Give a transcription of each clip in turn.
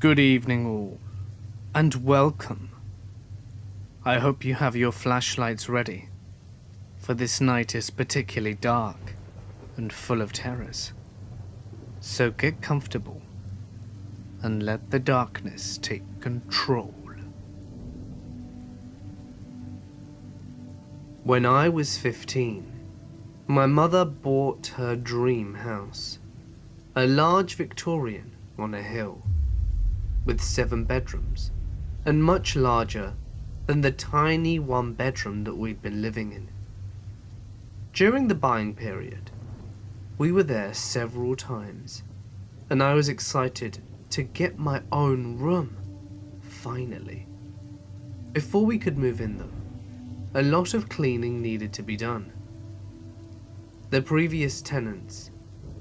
Good evening all, and welcome. I hope you have your flashlights ready, for this night is particularly dark and full of terrors. So get comfortable and let the darkness take control. When I was 15, my mother bought her dream house, a large Victorian on a hill, with 7 bedrooms, and much larger than the tiny 1-bedroom that we'd been living in. During the buying period, we were there several times, and I was excited to get my own room, finally. Before we could move in though, a lot of cleaning needed to be done. The previous tenants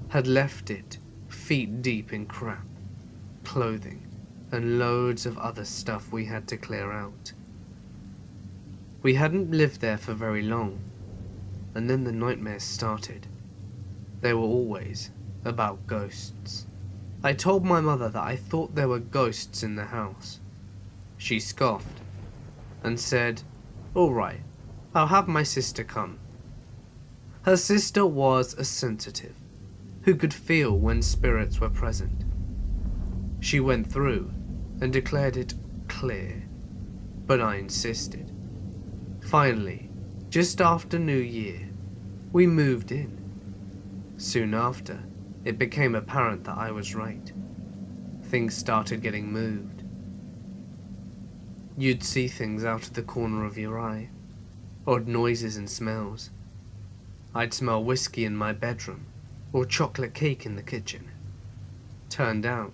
had left it feet deep in crap, clothing, and loads of other stuff we had to clear out. We hadn't lived there for very long, and then the nightmares started. They were always about ghosts. I told my mother that I thought there were ghosts in the house. She scoffed and said, "All right, I'll have my sister come." Her sister was a sensitive, who could feel when spirits were present. She went through and declared it clear, but I insisted. Finally, just after New Year, we moved in. Soon after, it became apparent that I was right. Things started getting moved. You'd see things out of the corner of your eye, odd noises and smells. I'd smell whiskey in my bedroom, or chocolate cake in the kitchen. Turned out,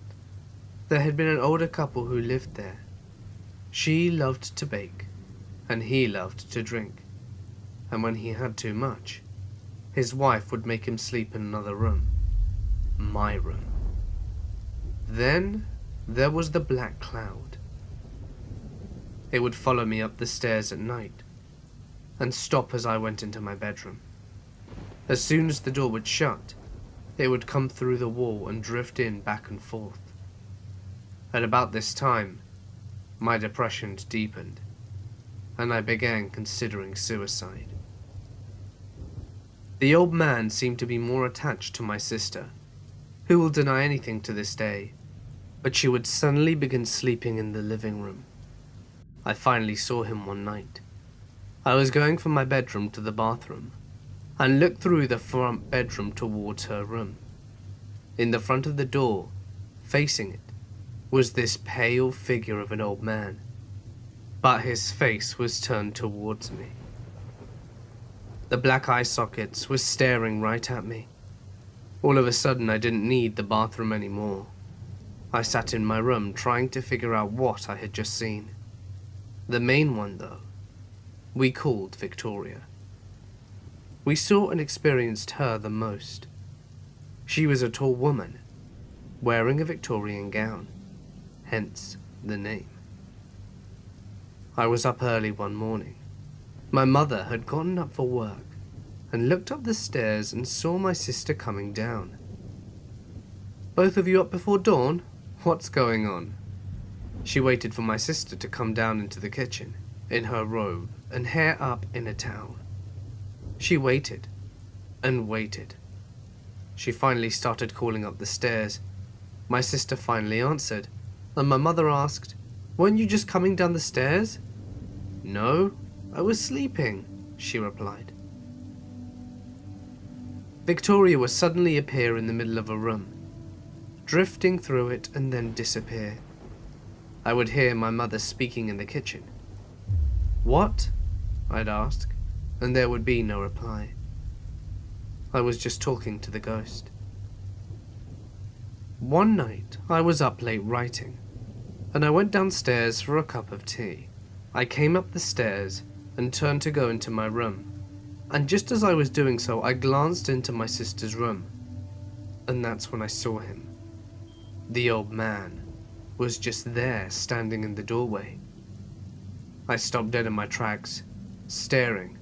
there had been an older couple who lived there. She loved to bake, and he loved to drink. And when he had too much, his wife would make him sleep in another room. My room. Then there was the black cloud. It would follow me up the stairs at night, and stop as I went into my bedroom. As soon as the door would shut, it would come through the wall and drift in back and forth. At about this time, my depression deepened, and I began considering suicide. The old man seemed to be more attached to my sister, who will deny anything to this day, but she would suddenly begin sleeping in the living room. I finally saw him one night. I was going from my bedroom to the bathroom, and looked through the front bedroom towards her room. In the front of the door, facing it, was this pale figure of an old man, but his face was turned towards me. The black eye sockets were staring right at me. All of a sudden, I didn't need the bathroom anymore. I sat in my room trying to figure out what I had just seen. The main one, though, we called Victoria. We saw and experienced her the most. She was a tall woman, wearing a Victorian gown, hence the name. I was up early one morning. My mother had gotten up for work and looked up the stairs and saw my sister coming down. "Both of you up before dawn? What's going on?" She waited for my sister to come down into the kitchen, in her robe and hair up in a towel. She waited and waited. She finally started calling up the stairs. My sister finally answered, and my mother asked, "Weren't you just coming down the stairs?" "No, I was sleeping," she replied. Victoria would suddenly appear in the middle of a room, drifting through it and then disappear. I would hear my mother speaking in the kitchen. "What?" I'd ask, and there would be no reply. I was just talking to the ghost. One night, I was up late writing, and I went downstairs for a cup of tea. I came up the stairs and turned to go into my room, and just as I was doing so, I glanced into my sister's room, and that's when I saw him. The old man was just there, standing in the doorway. I stopped dead in my tracks, staring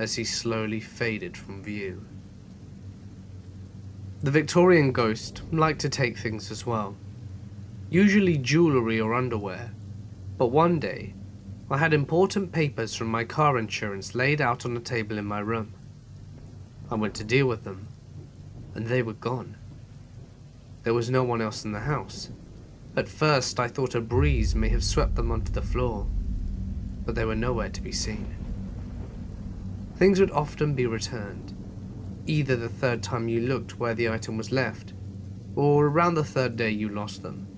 as he slowly faded from view. The Victorian ghost liked to take things as well. usually jewellery or underwear, but one day I had important papers from my car insurance laid out on a table in my room. I went to deal with them, and they were gone. There was no one else in the house. At first I thought a breeze may have swept them onto the floor, but they were nowhere to be seen. Things would often be returned, either the third time you looked where the item was left, or around the third day you lost them.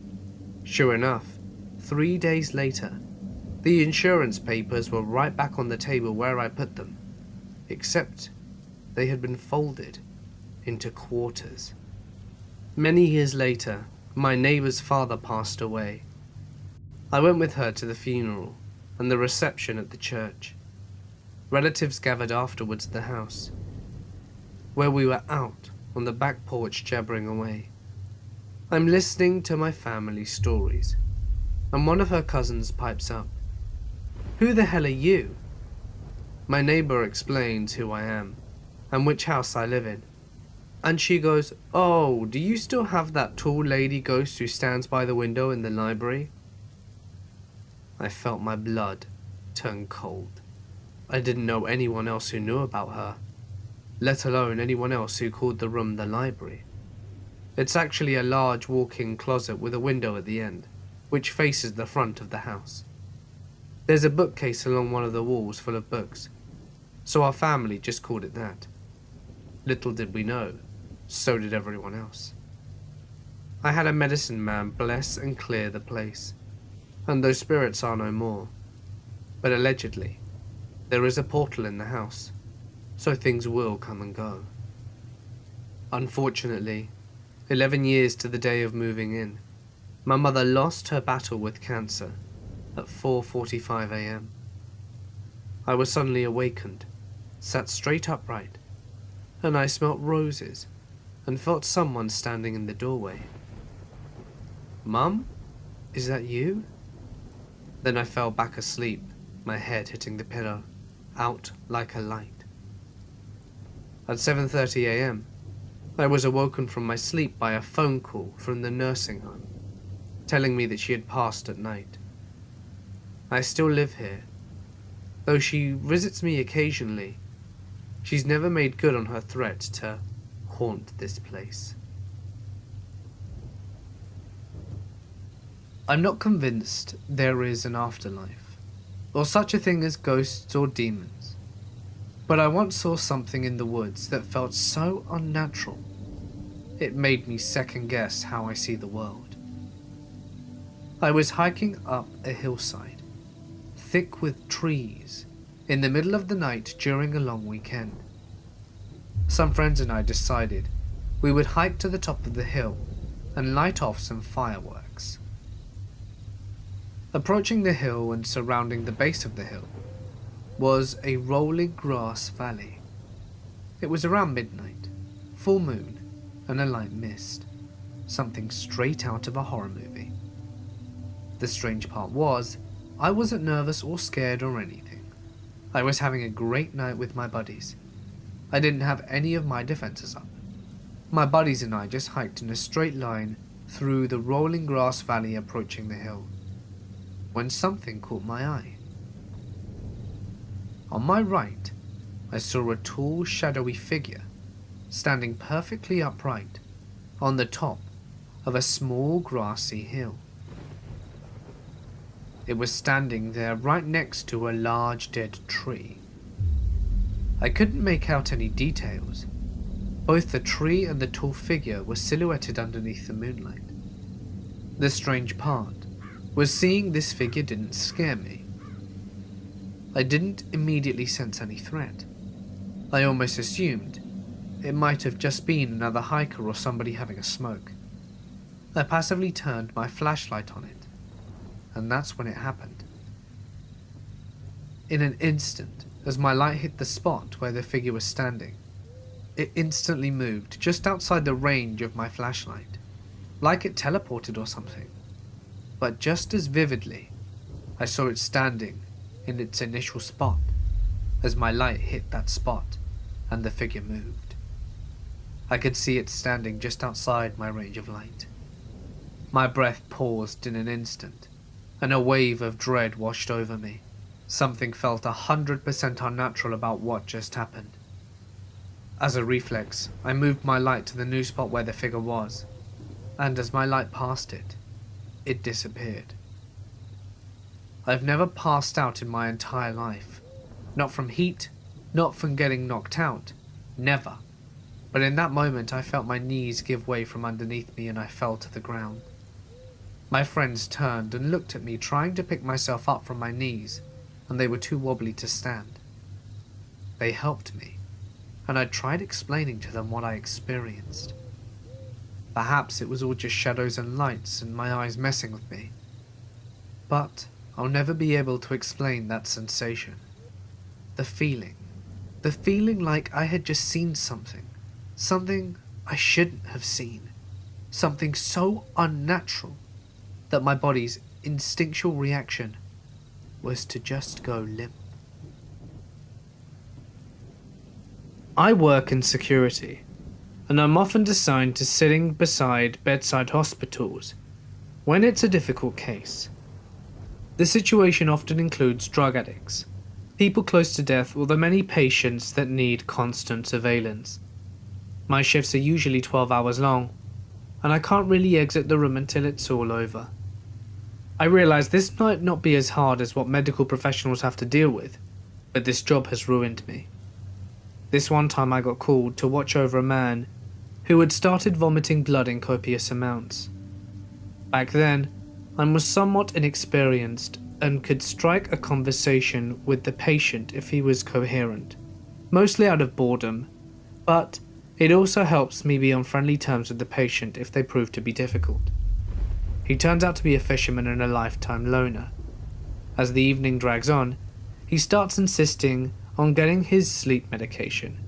Sure enough, 3 days later, the insurance papers were right back on the table where I put them, except they had been folded into quarters. Many years later, my neighbour's father passed away. I went with her to the funeral and the reception at the church. Relatives gathered afterwards at the house, where we were out on the back porch jabbering away. I'm listening to my family's stories, and one of her cousins pipes up. "Who the hell are you?" My neighbour explains who I am, and which house I live in. And she goes, "Oh, do you still have that tall lady ghost who stands by the window in the library?" I felt my blood turn cold. I didn't know anyone else who knew about her, let alone anyone else who called the room the library. It's actually a large walk-in closet with a window at the end, which faces the front of the house. There's a bookcase along one of the walls full of books, so our family just called it that. Little did we know, so did everyone else. I had a medicine man bless and clear the place, and those spirits are no more. But allegedly, there is a portal in the house, so things will come and go. Unfortunately, 11 years to the day of moving in, my mother lost her battle with cancer at 4:45 a.m. I was suddenly awakened, sat straight upright, and I smelt roses and felt someone standing in the doorway. "Mum, is that you?" Then I fell back asleep, my head hitting the pillow, out like a light. At 7:30 a.m., I was awoken from my sleep by a phone call from the nursing home, telling me that she had passed at night. I still live here. Though she visits me occasionally, she's never made good on her threat to haunt this place. I'm not convinced there is an afterlife, or such a thing as ghosts or demons, but I once saw something in the woods that felt so unnatural, it made me second guess how I see the world. I was hiking up a hillside, thick with trees, in the middle of the night during a long weekend. Some friends and I decided we would hike to the top of the hill and light off some fireworks. Approaching the hill and surrounding the base of the hill was a rolling grass valley. It was around midnight, full moon, and a light mist, something straight out of a horror movie. The strange part was, I wasn't nervous or scared or anything. I was having a great night with my buddies. I didn't have any of my defenses up. My buddies and I just hiked in a straight line through the rolling grass valley approaching the hill, when something caught my eye. On my right, I saw a tall, shadowy figure standing perfectly upright on the top of a small grassy hill. It was standing there right next to a large dead tree. I couldn't make out any details. Both the tree and the tall figure were silhouetted underneath the moonlight. The strange part was seeing this figure didn't scare me. I didn't immediately sense any threat. I almost assumed it might have just been another hiker or somebody having a smoke. I passively turned my flashlight on it, and that's when it happened. In an instant, as my light hit the spot where the figure was standing, it instantly moved just outside the range of my flashlight, like it teleported or something. But just as vividly, I saw it standing in its initial spot as my light hit that spot and the figure moved. I could see it standing just outside my range of light. My breath paused in an instant, and a wave of dread washed over me. Something felt 100% unnatural about what just happened. As a reflex, I moved my light to the new spot where the figure was, and as my light passed it, it disappeared. I've never passed out in my entire life. Not from heat, not from getting knocked out, never. But in that moment I felt my knees give way from underneath me and I fell to the ground. My friends turned and looked at me trying to pick myself up from my knees, and they were too wobbly to stand. They helped me, and I tried explaining to them what I experienced. Perhaps it was all just shadows and lights and my eyes messing with me. But I'll never be able to explain that sensation. The feeling like I had just seen something I shouldn't have seen, something so unnatural that my body's instinctual reaction was to just go limp. I work in security, and I'm often assigned to sitting beside bedside hospitals when it's a difficult case. The situation often includes drug addicts, people close to death, or the many patients that need constant surveillance. My shifts are usually 12 hours long, and I can't really exit the room until it's all over. I realise this might not be as hard as what medical professionals have to deal with, but this job has ruined me. This one time I got called to watch over a man who had started vomiting blood in copious amounts. Back then, I was somewhat inexperienced and could strike a conversation with the patient if he was coherent, mostly out of boredom, but it also helps me be on friendly terms with the patient if they prove to be difficult. He turns out to be a fisherman and a lifetime loner. As the evening drags on, he starts insisting on getting his sleep medication.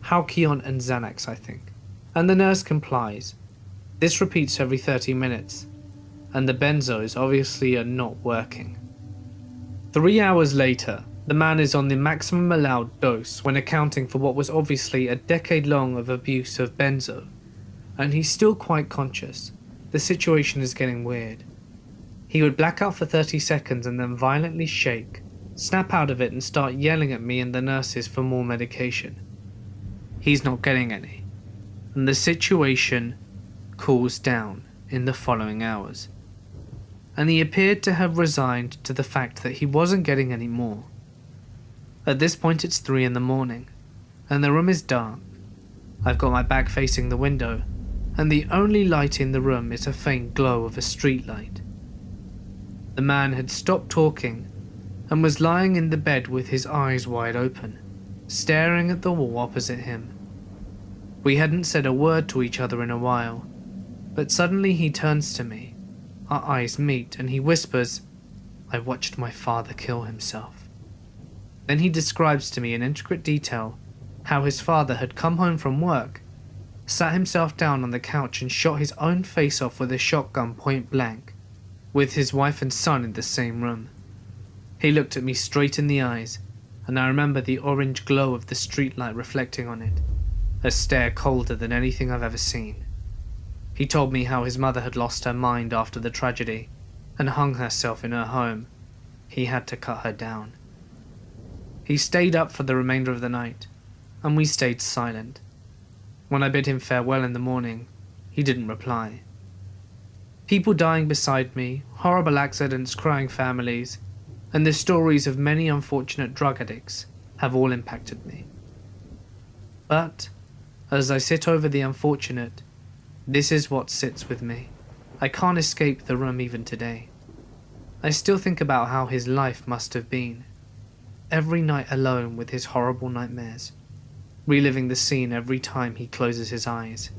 Halcyon and Xanax, I think, and the nurse complies. This repeats every 30 minutes, and the benzos obviously are not working. 3 hours later, the man is on the maximum allowed dose when accounting for what was obviously a decade long of abuse of benzo, and he's still quite conscious. The situation is getting weird. He would black out for 30 seconds and then violently shake, snap out of it and start yelling at me and the nurses for more medication. He's not getting any, and the situation cools down in the following hours, and he appeared to have resigned to the fact that he wasn't getting any more. At this point it's 3 in the morning, and the room is dark. I've got my back facing the window, and the only light in the room is a faint glow of a street light. The man had stopped talking and was lying in the bed with his eyes wide open, staring at the wall opposite him. We hadn't said a word to each other in a while, but suddenly he turns to me. Our eyes meet and he whispers, "I watched my father kill himself." Then he describes to me in intricate detail how his father had come home from work, sat himself down on the couch and shot his own face off with a shotgun point blank, with his wife and son in the same room. He looked at me straight in the eyes, and I remember the orange glow of the streetlight reflecting on it, a stare colder than anything I've ever seen. He told me how his mother had lost her mind after the tragedy and hung herself in her home. He had to cut her down. He stayed up for the remainder of the night, and we stayed silent. When I bid him farewell in the morning, he didn't reply. People dying beside me, horrible accidents, crying families, and the stories of many unfortunate drug addicts have all impacted me. But, as I sit over the unfortunate, this is what sits with me. I can't escape the room even today. I still think about how his life must have been. Every night alone with his horrible nightmares, reliving the scene every time he closes his eyes.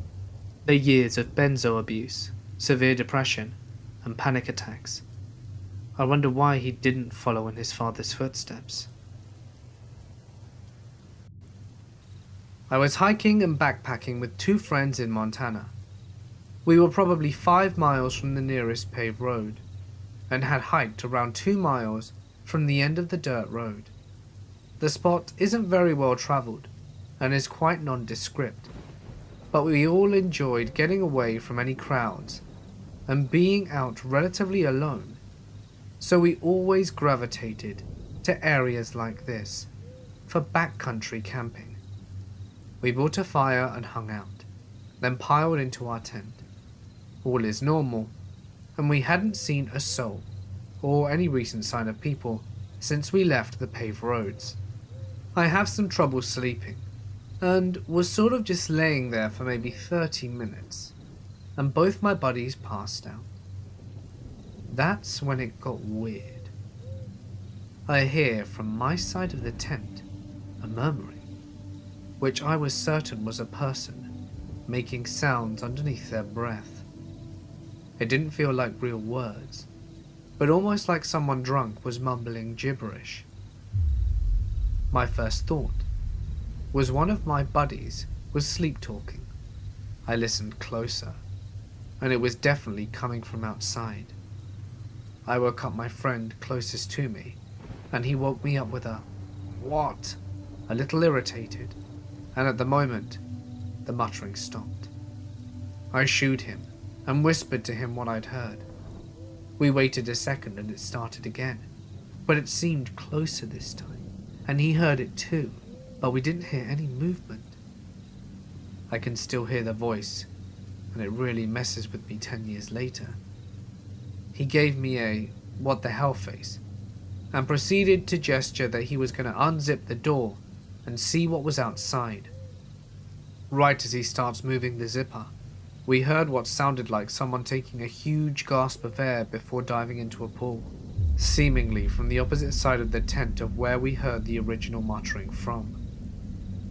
The years of benzo abuse, severe depression, and panic attacks. I wonder why he didn't follow in his father's footsteps. I was hiking and backpacking with 2 friends in Montana. We were probably 5 miles from the nearest paved road, and had hiked around 2 miles from the end of the dirt road. The spot isn't very well travelled, and is quite nondescript, but we all enjoyed getting away from any crowds and being out relatively alone, so we always gravitated to areas like this for backcountry camping. We built a fire and hung out, then piled into our tent. All is normal, and we hadn't seen a soul or any recent sign of people since we left the paved roads. I have some trouble sleeping, and was sort of just laying there for maybe 30 minutes, and both my buddies passed out. That's when it got weird. I hear from my side of the tent a murmuring, which I was certain was a person making sounds underneath their breath. It didn't feel like real words, but almost like someone drunk was mumbling gibberish. My first thought was one of my buddies was sleep talking. I listened closer, and it was definitely coming from outside. I woke up my friend closest to me, and he woke me up with a "What?" a little irritated, and at the moment, the muttering stopped. I shooed him and whispered to him what I'd heard. We waited a second and it started again, but it seemed closer this time, and he heard it too, but we didn't hear any movement. I can still hear the voice, and it really messes with me 10 years later. He gave me a "what the hell" face, and proceeded to gesture that he was going to unzip the door and see what was outside. Right as he starts moving the zipper, we heard what sounded like someone taking a huge gasp of air before diving into a pool, seemingly from the opposite side of the tent of where we heard the original muttering from.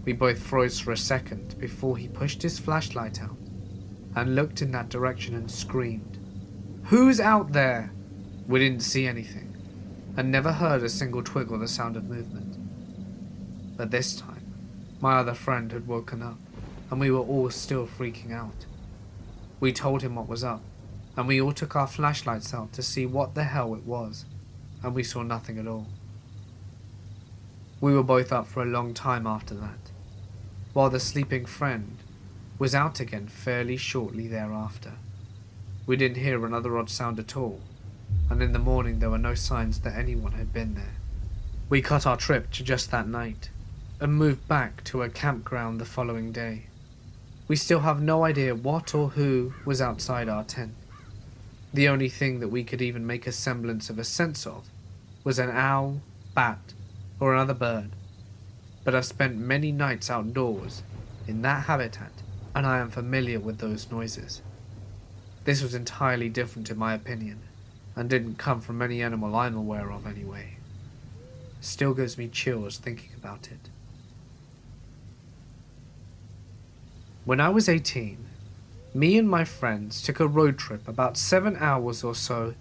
We both froze for a second before he pushed his flashlight out and looked in that direction and screamed, "Who's out there?" We didn't see anything, and never heard a single twig or the sound of movement. But this time, my other friend had woken up, and we were all still freaking out. We told him what was up, and we all took our flashlights out to see what the hell it was, and we saw nothing at all. We were both up for a long time after that, while the sleeping friend was out again fairly shortly thereafter. We didn't hear another odd sound at all, and in the morning there were no signs that anyone had been there. We cut our trip to just that night, and moved back to a campground the following day. We still have no idea what or who was outside our tent. The only thing that we could even make a semblance of a sense of was an owl, bat, or another bird. But I've spent many nights outdoors in that habitat, and I am familiar with those noises. This was entirely different in my opinion, and didn't come from any animal I'm aware of anyway. Still gives me chills thinking about it. When I was 18, me and my friends took a road trip about 7 hours or so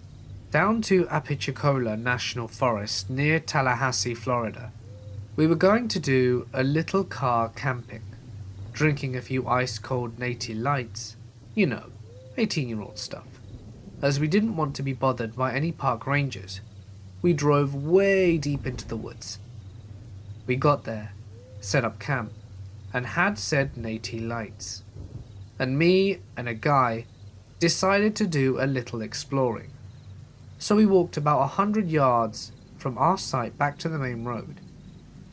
down to Apalachicola National Forest near Tallahassee, Florida. We were going to do a little car camping, drinking a few ice-cold Natty Lights, 18-year-old stuff. As we didn't want to be bothered by any park rangers, we drove way deep into the woods. We got there, set up camp, and had said Natty Lights, and me and a guy decided to do a little exploring. So we walked about 100 yards from our site back to the main road,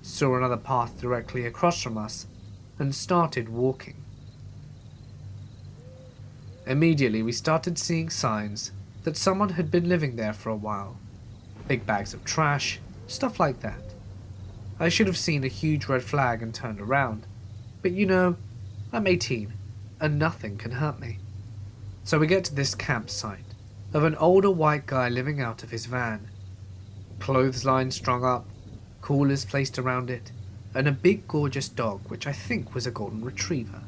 saw another path directly across from us, and started walking. Immediately we started seeing signs that someone had been living there for a while. Big bags of trash, stuff like that. I should have seen a huge red flag and turned around, but I'm 18, and nothing can hurt me. So we get to this campsite of an older white guy living out of his van. Clothesline strung up, coolers placed around it, and a big gorgeous dog which I think was a golden retriever.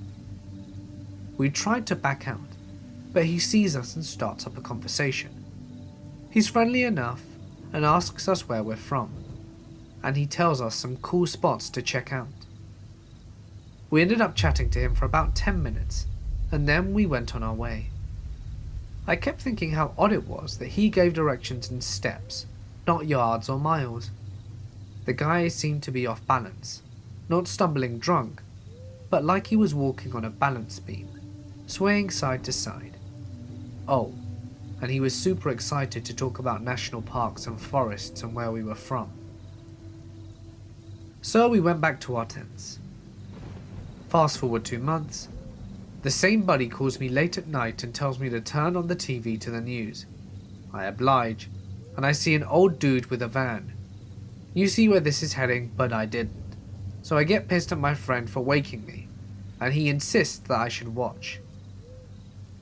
We tried to back out, but he sees us and starts up a conversation. He's friendly enough and asks us where we're from, and he tells us some cool spots to check out. We ended up chatting to him for about 10 minutes, and then we went on our way. I kept thinking how odd it was that he gave directions in steps, not yards or miles. The guy seemed to be off balance, not stumbling drunk, but like he was walking on a balance beam, swaying side to side. Oh, and he was super excited to talk about national parks and forests and where we were from. So we went back to our tents. Fast forward 2 months, the same buddy calls me late at night and tells me to turn on the TV to the news. I oblige, and I see an old dude with a van. You see where this is heading, but I didn't. So I get pissed at my friend for waking me, and he insists that I should watch.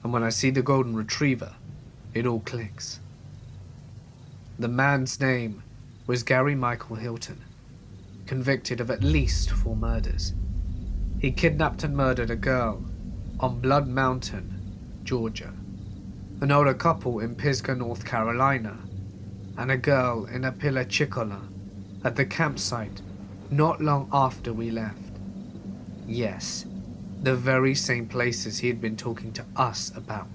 And when I see the golden retriever, it all clicks. The man's name was Gary Michael Hilton, convicted of at least 4 murders. He kidnapped and murdered a girl on Blood Mountain, Georgia, an older couple in Pisgah, North Carolina, and a girl in Apalachicola at the campsite not long after we left. Yes, the very same places he had been talking to us about.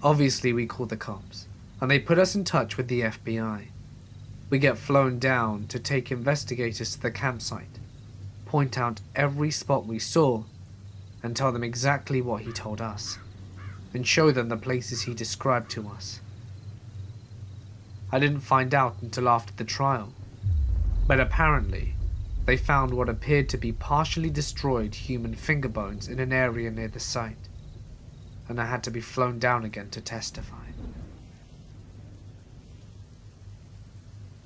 Obviously, we called the cops, and they put us in touch with the FBI. We get flown down to take investigators to the campsite, point out every spot we saw, and tell them exactly what he told us, and show them the places he described to us. I didn't find out until after the trial, but apparently they found what appeared to be partially destroyed human finger bones in an area near the site, and I had to be flown down again to testify.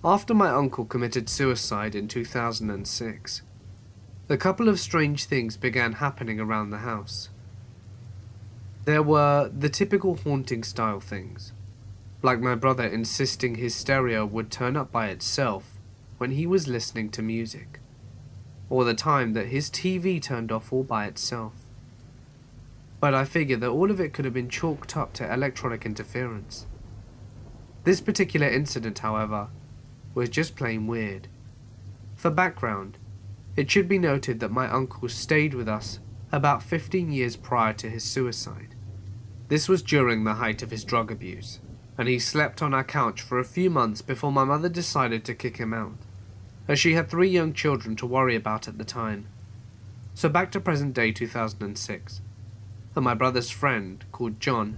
After my uncle committed suicide in 2006, a couple of strange things began happening around the house. There were the typical haunting style things, like my brother insisting his stereo would turn up by itself when he was listening to music, or the time that his TV turned off all by itself. But I figure that all of it could have been chalked up to electronic interference. This particular incident, however, was just plain weird. For background, it should be noted that my uncle stayed with us about 15 years prior to his suicide. This was during the height of his drug abuse, and he slept on our couch for a few months before my mother decided to kick him out, as she had 3 young children to worry about at the time. So back to present day 2006, and my brother's friend, called John,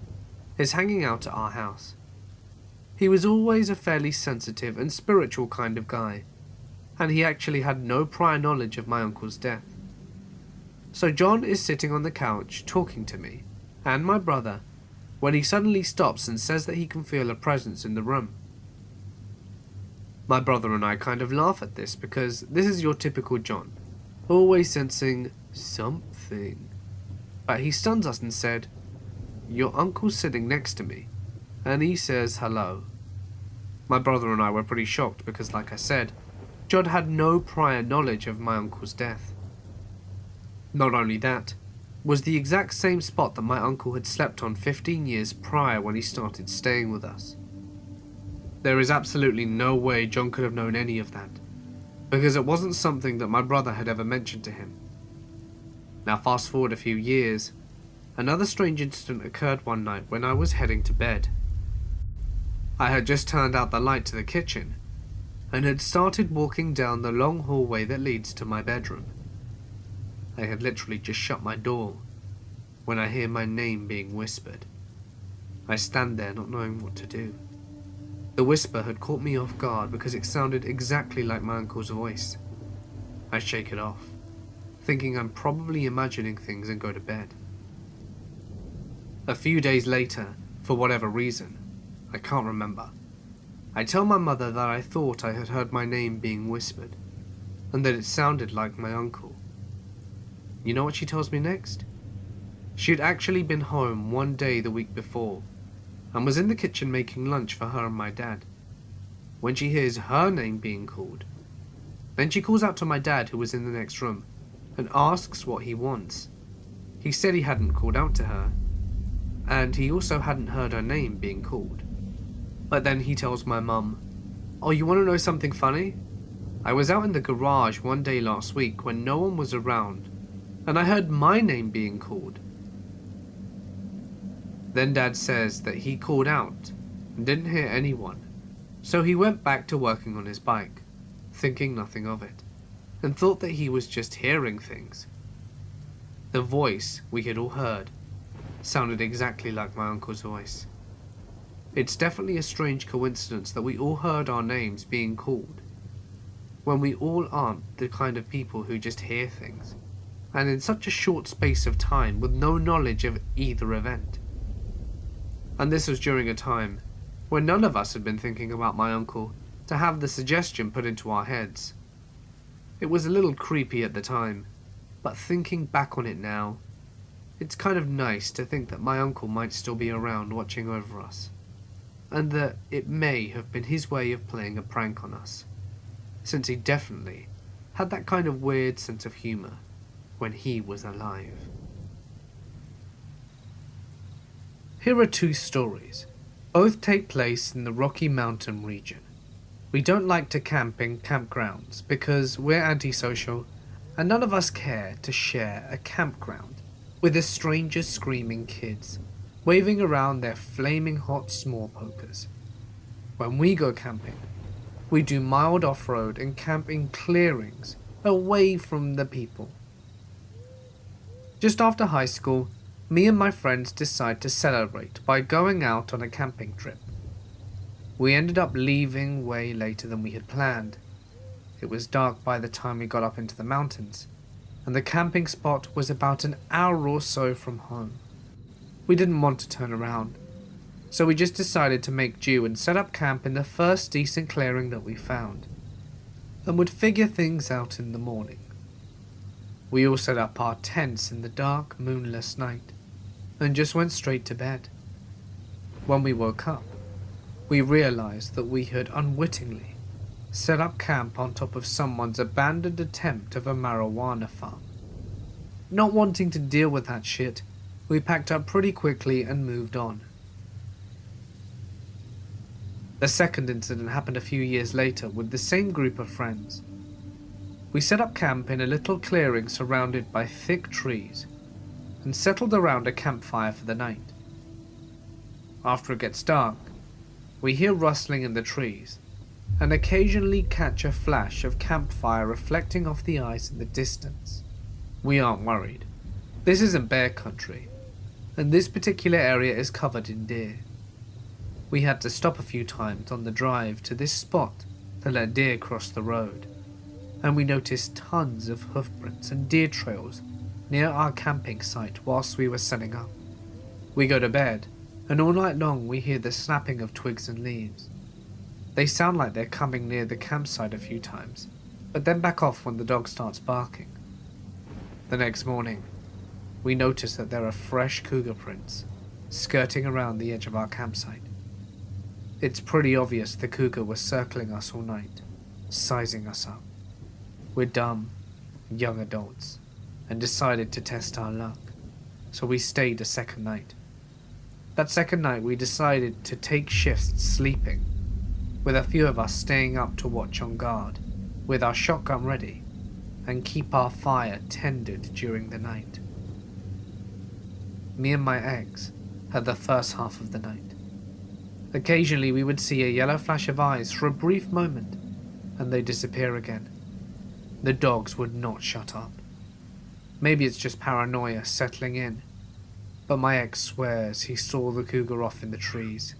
is hanging out at our house. He was always a fairly sensitive and spiritual kind of guy, and he actually had no prior knowledge of my uncle's death. So John is sitting on the couch talking to me and my brother when he suddenly stops and says that he can feel a presence in the room. My brother and I kind of laugh at this because this is your typical John, always sensing something. But he stuns us and said, "Your uncle's sitting next to me, and he says hello." My brother and I were pretty shocked because, like I said, John had no prior knowledge of my uncle's death. Not only that, was the exact same spot that my uncle had slept on 15 years prior when he started staying with us. There is absolutely no way John could have known any of that, because it wasn't something that my brother had ever mentioned to him. Now fast forward a few years, another strange incident occurred one night when I was heading to bed. I had just turned out the light to the kitchen, and had started walking down the long hallway that leads to my bedroom. I had literally just shut my door when I hear my name being whispered. I stand there not knowing what to do. The whisper had caught me off guard because it sounded exactly like my uncle's voice. I shake it off, thinking I'm probably imagining things, and go to bed. A few days later, for whatever reason, I can't remember, I tell my mother that I thought I had heard my name being whispered, and that it sounded like my uncle. You know what she tells me next? She had actually been home one day the week before, and was in the kitchen making lunch for her and my dad, when she hears her name being called. Then she calls out to my dad, who was in the next room, and asks what he wants. He said he hadn't called out to her, and he also hadn't heard her name being called. But then he tells my mum, "Oh, you want to know something funny? I was out in the garage one day last week when no one was around, and I heard my name being called." Then Dad says that he called out and didn't hear anyone, so he went back to working on his bike, thinking nothing of it, and thought that he was just hearing things. The voice we had all heard sounded exactly like my uncle's voice. It's definitely a strange coincidence that we all heard our names being called, when we all aren't the kind of people who just hear things, and in such a short space of time with no knowledge of either event. And this was during a time when none of us had been thinking about my uncle to have the suggestion put into our heads. It was a little creepy at the time, but thinking back on it now, it's kind of nice to think that my uncle might still be around watching over us, and that it may have been his way of playing a prank on us, since he definitely had that kind of weird sense of humor when he was alive. Here are two stories. Both take place in the Rocky Mountain region. We don't like to camp in campgrounds because we're antisocial and none of us care to share a campground with the strangers screaming kids waving around their flaming hot s'more pokers. When we go camping, we do mild off-road and camp in clearings away from the people. Just after high school, me and my friends decide to celebrate by going out on a camping trip. We ended up leaving way later than we had planned. It was dark by the time we got up into the mountains, and the camping spot was about an hour or so from home. We didn't want to turn around, so we just decided to make do and set up camp in the first decent clearing that we found, and would figure things out in the morning. We all set up our tents in the dark, moonless night, and just went straight to bed. When we woke up, we realized that we had unwittingly set up camp on top of someone's abandoned attempt of a marijuana farm. Not wanting to deal with that shit, we packed up pretty quickly and moved on. The second incident happened a few years later with the same group of friends. We set up camp in a little clearing surrounded by thick trees and settled around a campfire for the night. After it gets dark, we hear rustling in the trees and occasionally catch a flash of campfire reflecting off the ice in the distance. We aren't worried. This isn't bear country, and this particular area is covered in deer. We had to stop a few times on the drive to this spot to let deer cross the road, and we noticed tons of hoofprints and deer trails near our camping site whilst we were setting up. We go to bed, and all night long we hear the snapping of twigs and leaves. They sound like they're coming near the campsite a few times, but then back off when the dog starts barking. The next morning, we notice that there are fresh cougar prints skirting around the edge of our campsite. It's pretty obvious the cougar was circling us all night, sizing us up. We're dumb, young adults, and decided to test our luck, so we stayed a second night. That second night we decided to take shifts sleeping, with a few of us staying up to watch on guard, with our shotgun ready, and keep our fire tended during the night. Me and my ex had the first half of the night. Occasionally we would see a yellow flash of eyes for a brief moment, and they disappear again. The dogs would not shut up. Maybe it's just paranoia settling in, but my ex swears he saw the cougar off in the trees.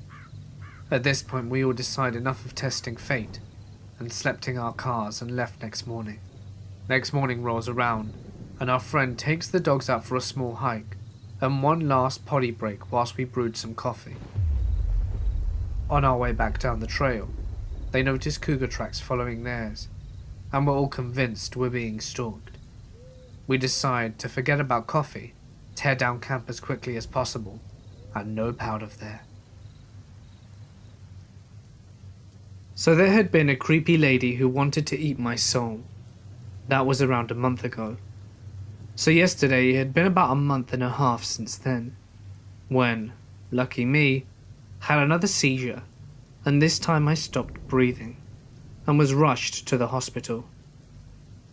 At this point we all decide enough of testing fate, and slept in our cars and left next morning. Next morning rolls around, and our friend takes the dogs out for a small hike, and one last potty break whilst we brewed some coffee. On our way back down the trail, they notice cougar tracks following theirs, and we're all convinced we're being stalked. We decide to forget about coffee, tear down camp as quickly as possible, and nope out of there. So there had been a creepy lady who wanted to eat my soul. That was around a month ago. So yesterday it had been about a month and a half since then, when, lucky me, had another seizure, and this time I stopped breathing, and was rushed to the hospital.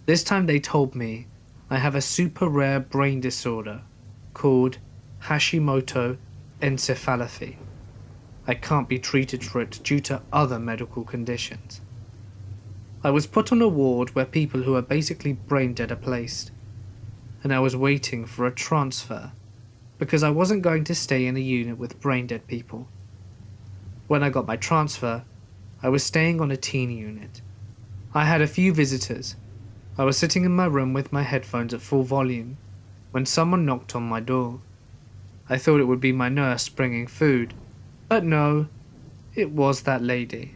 This time they told me I have a super rare brain disorder called Hashimoto encephalopathy. I can't be treated for it due to other medical conditions. I was put on a ward where people who are basically brain dead are placed, and I was waiting for a transfer because I wasn't going to stay in a unit with brain-dead people. When I got my transfer, I was staying on a teen unit. I had a few visitors. I was sitting in my room with my headphones at full volume when someone knocked on my door. I thought it would be my nurse bringing food, but no, it was that lady.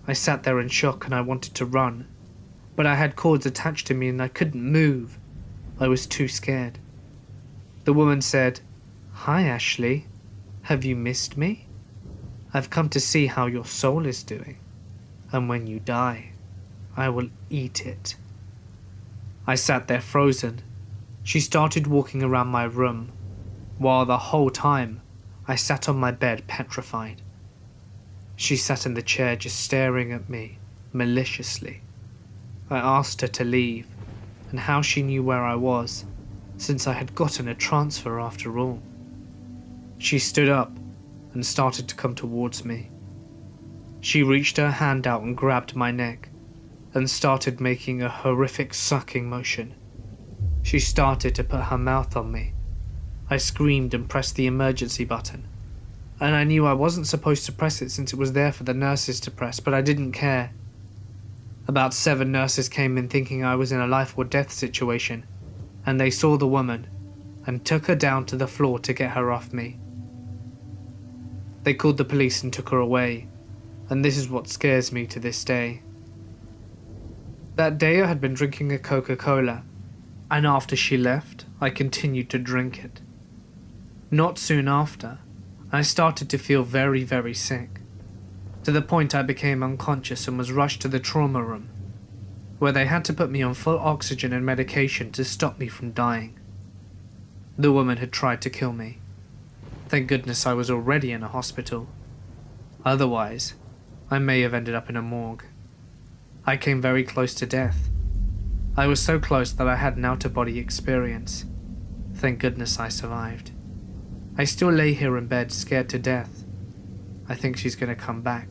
I sat there in shock and I wanted to run, but I had cords attached to me and I couldn't move. I was too scared. The woman said, "Hi Ashley, have you missed me? I've come to see how your soul is doing, and when you die, I will eat it." I sat there frozen. She started walking around my room, while the whole time I sat on my bed petrified. She sat in the chair just staring at me maliciously. I asked her to leave, and how she knew where I was, since I had gotten a transfer after all. She stood up and started to come towards me. She reached her hand out and grabbed my neck, and started making a horrific sucking motion. She started to put her mouth on me. I screamed and pressed the emergency button, and I knew I wasn't supposed to press it since it was there for the nurses to press, but I didn't care. About 7 nurses came in thinking I was in a life or death situation, and they saw the woman and took her down to the floor to get her off me. They called the police and took her away, and this is what scares me to this day. That day I had been drinking a Coca-Cola, and after she left, I continued to drink it. Not soon after, I started to feel very, very sick, to the point I became unconscious and was rushed to the trauma room, where they had to put me on full oxygen and medication to stop me from dying. The woman had tried to kill me. Thank goodness I was already in a hospital. Otherwise, I may have ended up in a morgue. I came very close to death. I was so close that I had an out-of-body experience. Thank goodness I survived. I still lay here in bed, scared to death. I think she's going to come back,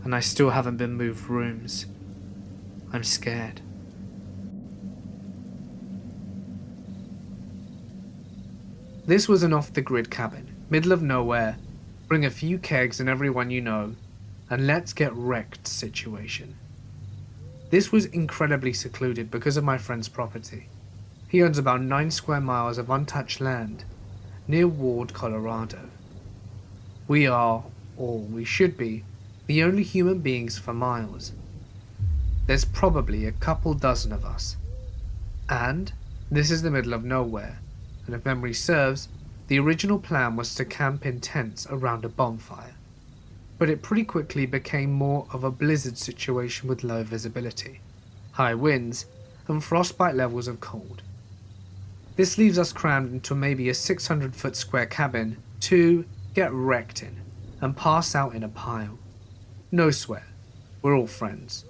and I still haven't been moved rooms. I'm scared. This was an off-the-grid cabin, middle of nowhere, bring a few kegs and everyone you know, and let's get wrecked situation. This was incredibly secluded because of my friend's property. He owns about 9 square miles of untouched land near Ward, Colorado. We are, or we should be, the only human beings for miles. There's probably a couple dozen of us. And this is the middle of nowhere, and if memory serves, the original plan was to camp in tents around a bonfire. But it pretty quickly became more of a blizzard situation with low visibility, high winds, and frostbite levels of cold. This leaves us crammed into maybe a 600-foot square cabin to get wrecked in and pass out in a pile. No sweat, we're all friends.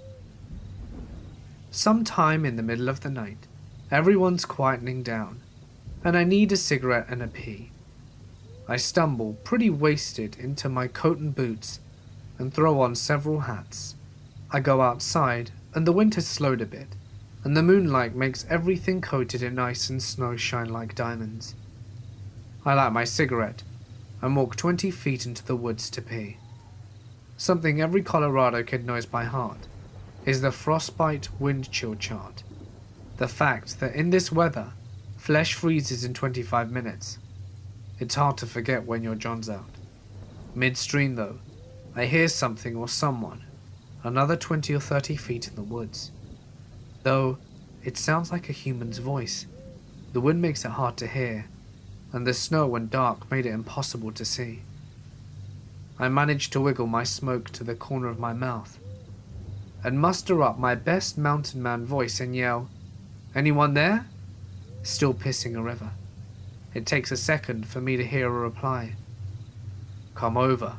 Sometime in the middle of the night, everyone's quietening down, and I need a cigarette and a pee. I stumble, pretty wasted, into my coat and boots and throw on several hats. I go outside and the wind has slowed a bit, and the moonlight makes everything coated in ice and snow shine like diamonds. I light my cigarette and walk 20 feet into the woods to pee. Something every Colorado kid knows by heart is the frostbite wind chill chart. The fact that in this weather, flesh freezes in 25 minutes. It's hard to forget when your John's out. Midstream though, I hear something or someone, another 20 or 30 feet in the woods. Though, it sounds like a human's voice. The wind makes it hard to hear, and the snow and dark made it impossible to see. I managed to wiggle my smoke to the corner of my mouth, and muster up my best mountain man voice and yell, "Anyone there?" Still pissing a river. It takes a second for me to hear a reply. "Come over."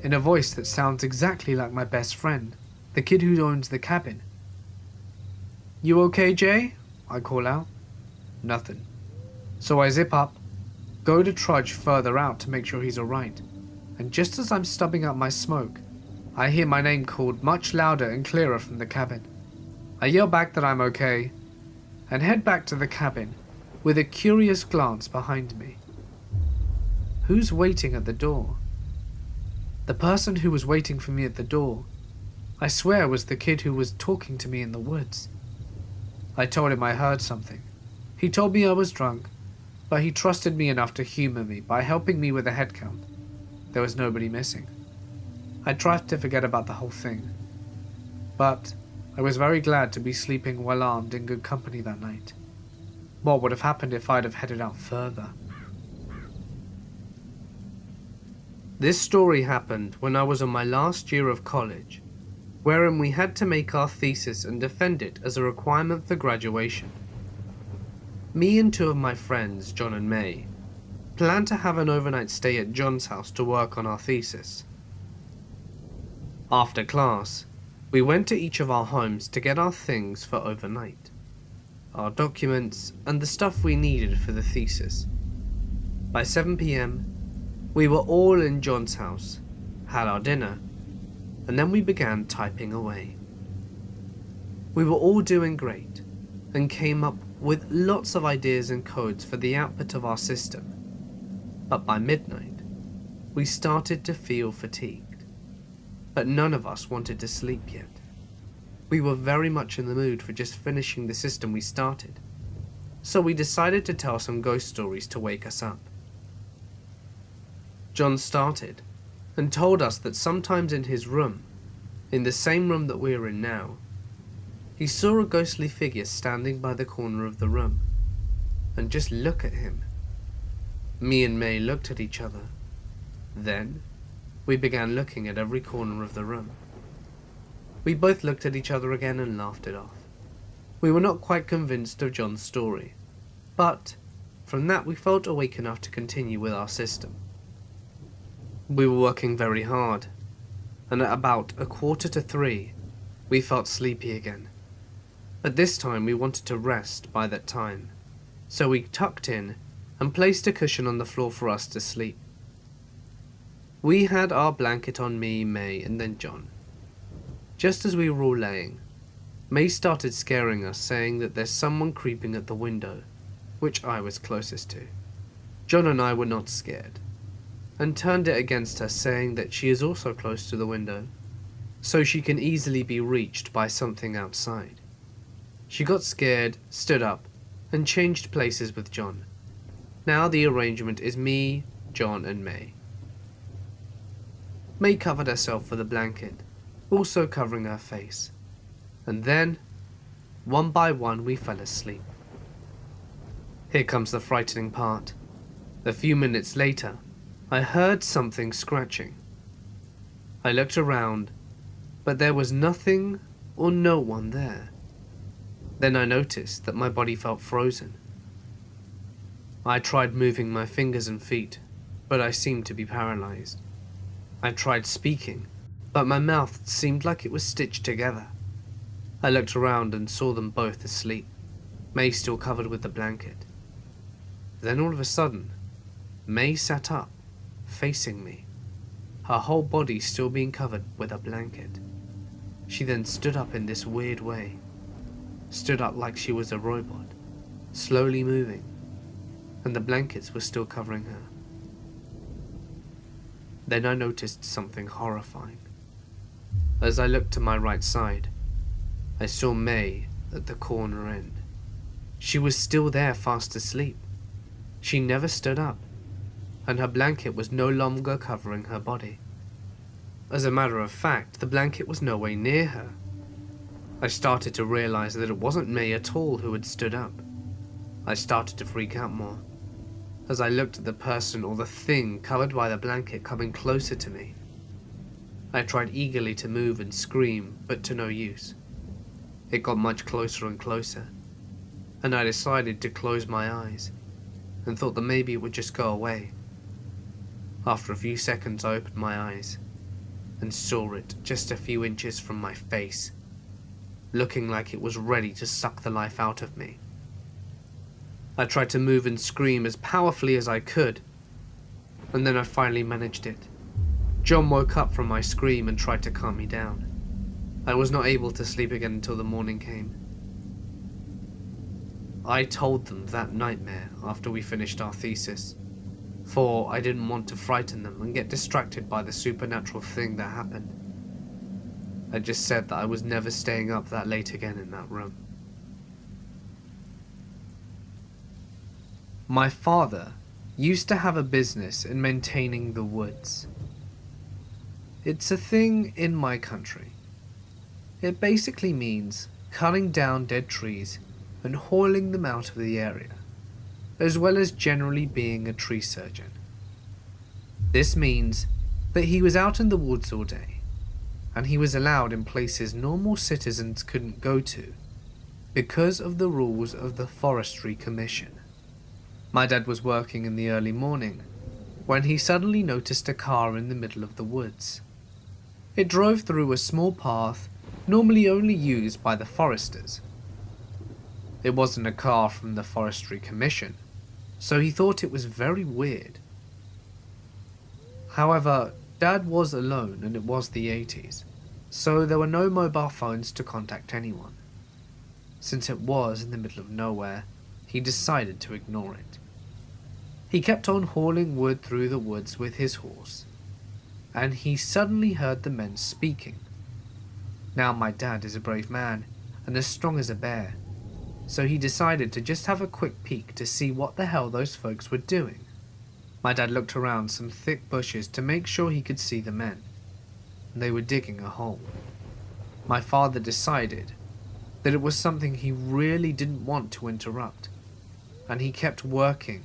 In a voice that sounds exactly like my best friend, the kid who owns the cabin. "You okay, Jay?" I call out. Nothing. So I zip up, go to trudge further out to make sure he's alright, and just as I'm stubbing up my smoke, I hear my name called much louder and clearer from the cabin. I yell back that I'm okay, and head back to the cabin, with a curious glance behind me. Who's waiting at the door? The person who was waiting for me at the door, I swear, was the kid who was talking to me in the woods. I told him I heard something. He told me I was drunk, but he trusted me enough to humor me by helping me with a head count. There was nobody missing. I tried to forget about the whole thing, but I was very glad to be sleeping well armed in good company that night. What would have happened if I'd have headed out further? This story happened when I was in my last year of college, wherein we had to make our thesis and defend it as a requirement for graduation. Me and two of my friends, John and May, planned to have an overnight stay at John's house to work on our thesis. After class, we went to each of our homes to get our things for overnight, our documents, and the stuff we needed for the thesis. By 7 p.m, we were all in John's house, had our dinner, and then we began typing away. We were all doing great, and came up with lots of ideas and codes for the output of our system. But by midnight, we started to feel fatigued, but none of us wanted to sleep yet. We were very much in the mood for just finishing the system we started, so we decided to tell some ghost stories to wake us up. John started and told us that sometimes in his room, in the same room that we are in now, he saw a ghostly figure standing by the corner of the room, and just look at him. Me and May looked at each other. Then, we began looking at every corner of the room. We both looked at each other again and laughed it off. We were not quite convinced of John's story, but from that we felt awake enough to continue with our system. We were working very hard, and at about 2:45, we felt sleepy again. But this time we wanted to rest by that time, so we tucked in and placed a cushion on the floor for us to sleep. We had our blanket on me, May, and then John. Just as we were all laying, May started scaring us, saying that there's someone creeping at the window, which I was closest to. John and I were not scared, and turned it against her, saying that she is also close to the window, so she can easily be reached by something outside. She got scared, stood up, and changed places with John. Now the arrangement is me, John, and May. May covered herself with a blanket, also covering her face, and then, one by one, we fell asleep. Here comes the frightening part. A few minutes later, I heard something scratching. I looked around, but there was nothing or no one there. Then I noticed that my body felt frozen. I tried moving my fingers and feet, but I seemed to be paralyzed. I tried speaking, but my mouth seemed like it was stitched together. I looked around and saw them both asleep, May still covered with the blanket. Then all of a sudden, May sat up, facing me, her whole body still being covered with a blanket. She then stood up in this weird way, stood up like she was a robot, slowly moving, and the blankets were still covering her. Then I noticed something horrifying. As I looked to my right side, I saw May at the corner end. She was still there, fast asleep. She never stood up, and her blanket was no longer covering her body. As a matter of fact, the blanket was no way near her. I started to realize that it wasn't May at all who had stood up. I started to freak out more, as I looked at the person or the thing covered by the blanket coming closer to me. I tried eagerly to move and scream, but to no use. It got much closer and closer, and I decided to close my eyes, and thought that maybe it would just go away. After a few seconds I opened my eyes, and saw it just a few inches from my face, looking like it was ready to suck the life out of me. I tried to move and scream as powerfully as I could, and then I finally managed it. John woke up from my scream and tried to calm me down. I was not able to sleep again until the morning came. I told them that nightmare after we finished our thesis, for I didn't want to frighten them and get distracted by the supernatural thing that happened. I just said that I was never staying up that late again in that room. My father used to have a business in maintaining the woods. It's a thing in my country. It basically means cutting down dead trees and hauling them out of the area, as well as generally being a tree surgeon. This means that he was out in the woods all day, and he was allowed in places normal citizens couldn't go to because of the rules of the Forestry Commission. My dad was working in the early morning when he suddenly noticed a car in the middle of the woods. It drove through a small path normally only used by the foresters. It wasn't a car from the Forestry Commission, so he thought it was very weird. However, Dad was alone and it was the 80s, so there were no mobile phones to contact anyone. Since it was in the middle of nowhere, he decided to ignore it. He kept on hauling wood through the woods with his horse, and he suddenly heard the men speaking. Now my dad is a brave man and as strong as a bear, so he decided to just have a quick peek to see what the hell those folks were doing. My dad looked around some thick bushes to make sure he could see the men. They were digging a hole. My father decided that it was something he really didn't want to interrupt, and he kept working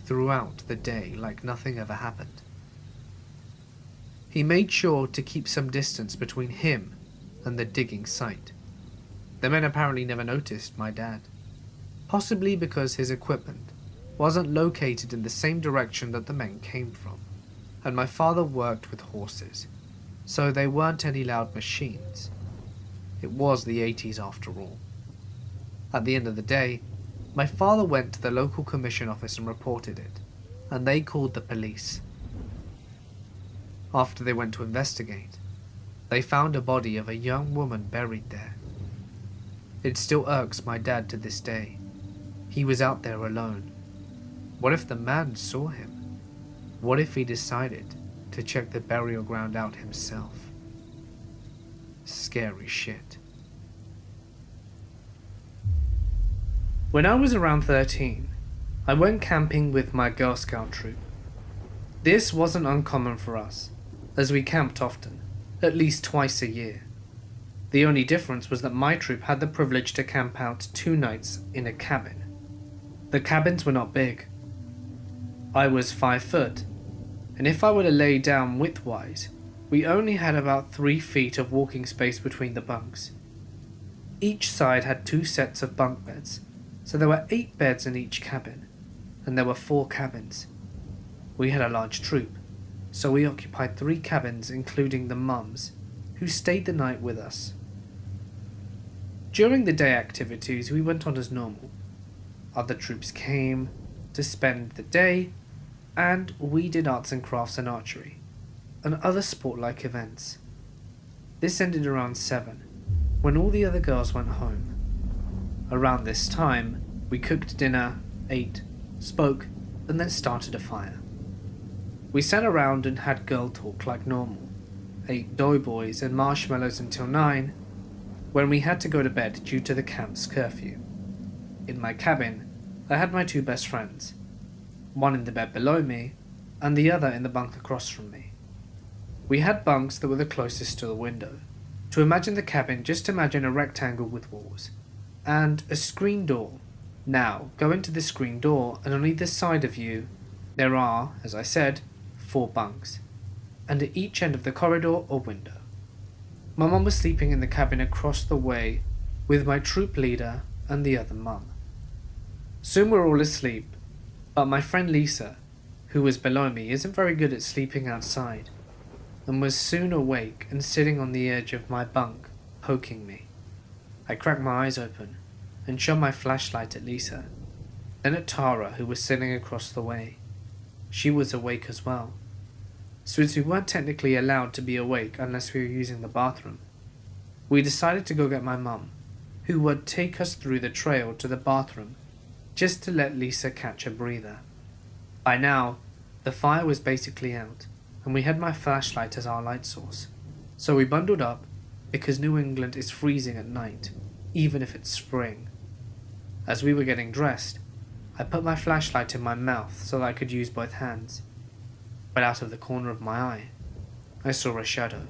throughout the day like nothing ever happened. He made sure to keep some distance between him and the digging site. The men apparently never noticed my dad, possibly because his equipment wasn't located in the same direction that the men came from, and my father worked with horses, so they weren't any loud machines. It was the 80s after all. At the end of the day, my father went to the local commission office and reported it, and they called the police. After they went to investigate, they found a body of a young woman buried there. It still irks my dad to this day. He was out there alone. What if the man saw him? What if he decided to check the burial ground out himself? Scary shit. When I was around 13, I went camping with my Girl Scout troop. This wasn't uncommon for us, as we camped often, at least twice a year. The only difference was that my troop had the privilege to camp out 2 nights in a cabin. The cabins were not big. I was 5 foot, and if I were to lay down widthwise, we only had about 3 feet of walking space between the bunks. Each side had 2 sets of bunk beds, so there were 8 beds in each cabin, and there were 4 cabins. We had a large troop, so we occupied 3 cabins including the mums, who stayed the night with us. During the day activities we went on as normal. Other troops came to spend the day, and we did arts and crafts and archery, and other sport-like events. This ended around 7, when all the other girls went home. Around this time, we cooked dinner, ate, spoke, and then started a fire. We sat around and had girl talk like normal, ate doughboys and marshmallows until 9, when we had to go to bed due to the camp's curfew. In my cabin, I had my 2 best friends, one in the bed below me, and the other in the bunk across from me. We had bunks that were the closest to the window. To imagine the cabin, just imagine a rectangle with walls, and a screen door. Now, go into the screen door, and on either side of you, there are, as I said, 4 bunks, and at each end of the corridor, a window. My mum was sleeping in the cabin across the way with my troop leader and the other mum. Soon we're all asleep, but my friend Lisa, who was below me, isn't very good at sleeping outside, and was soon awake and sitting on the edge of my bunk, poking me. I cracked my eyes open and shone my flashlight at Lisa, then at Tara, who was sitting across the way. She was awake as well. Since we weren't technically allowed to be awake unless we were using the bathroom, we decided to go get my mum, who would take us through the trail to the bathroom just to let Lisa catch a breather. By now, the fire was basically out, and we had my flashlight as our light source. So we bundled up, because New England is freezing at night, even if it's spring. As we were getting dressed, I put my flashlight in my mouth so that I could use both hands. But out of the corner of my eye, I saw a shadow.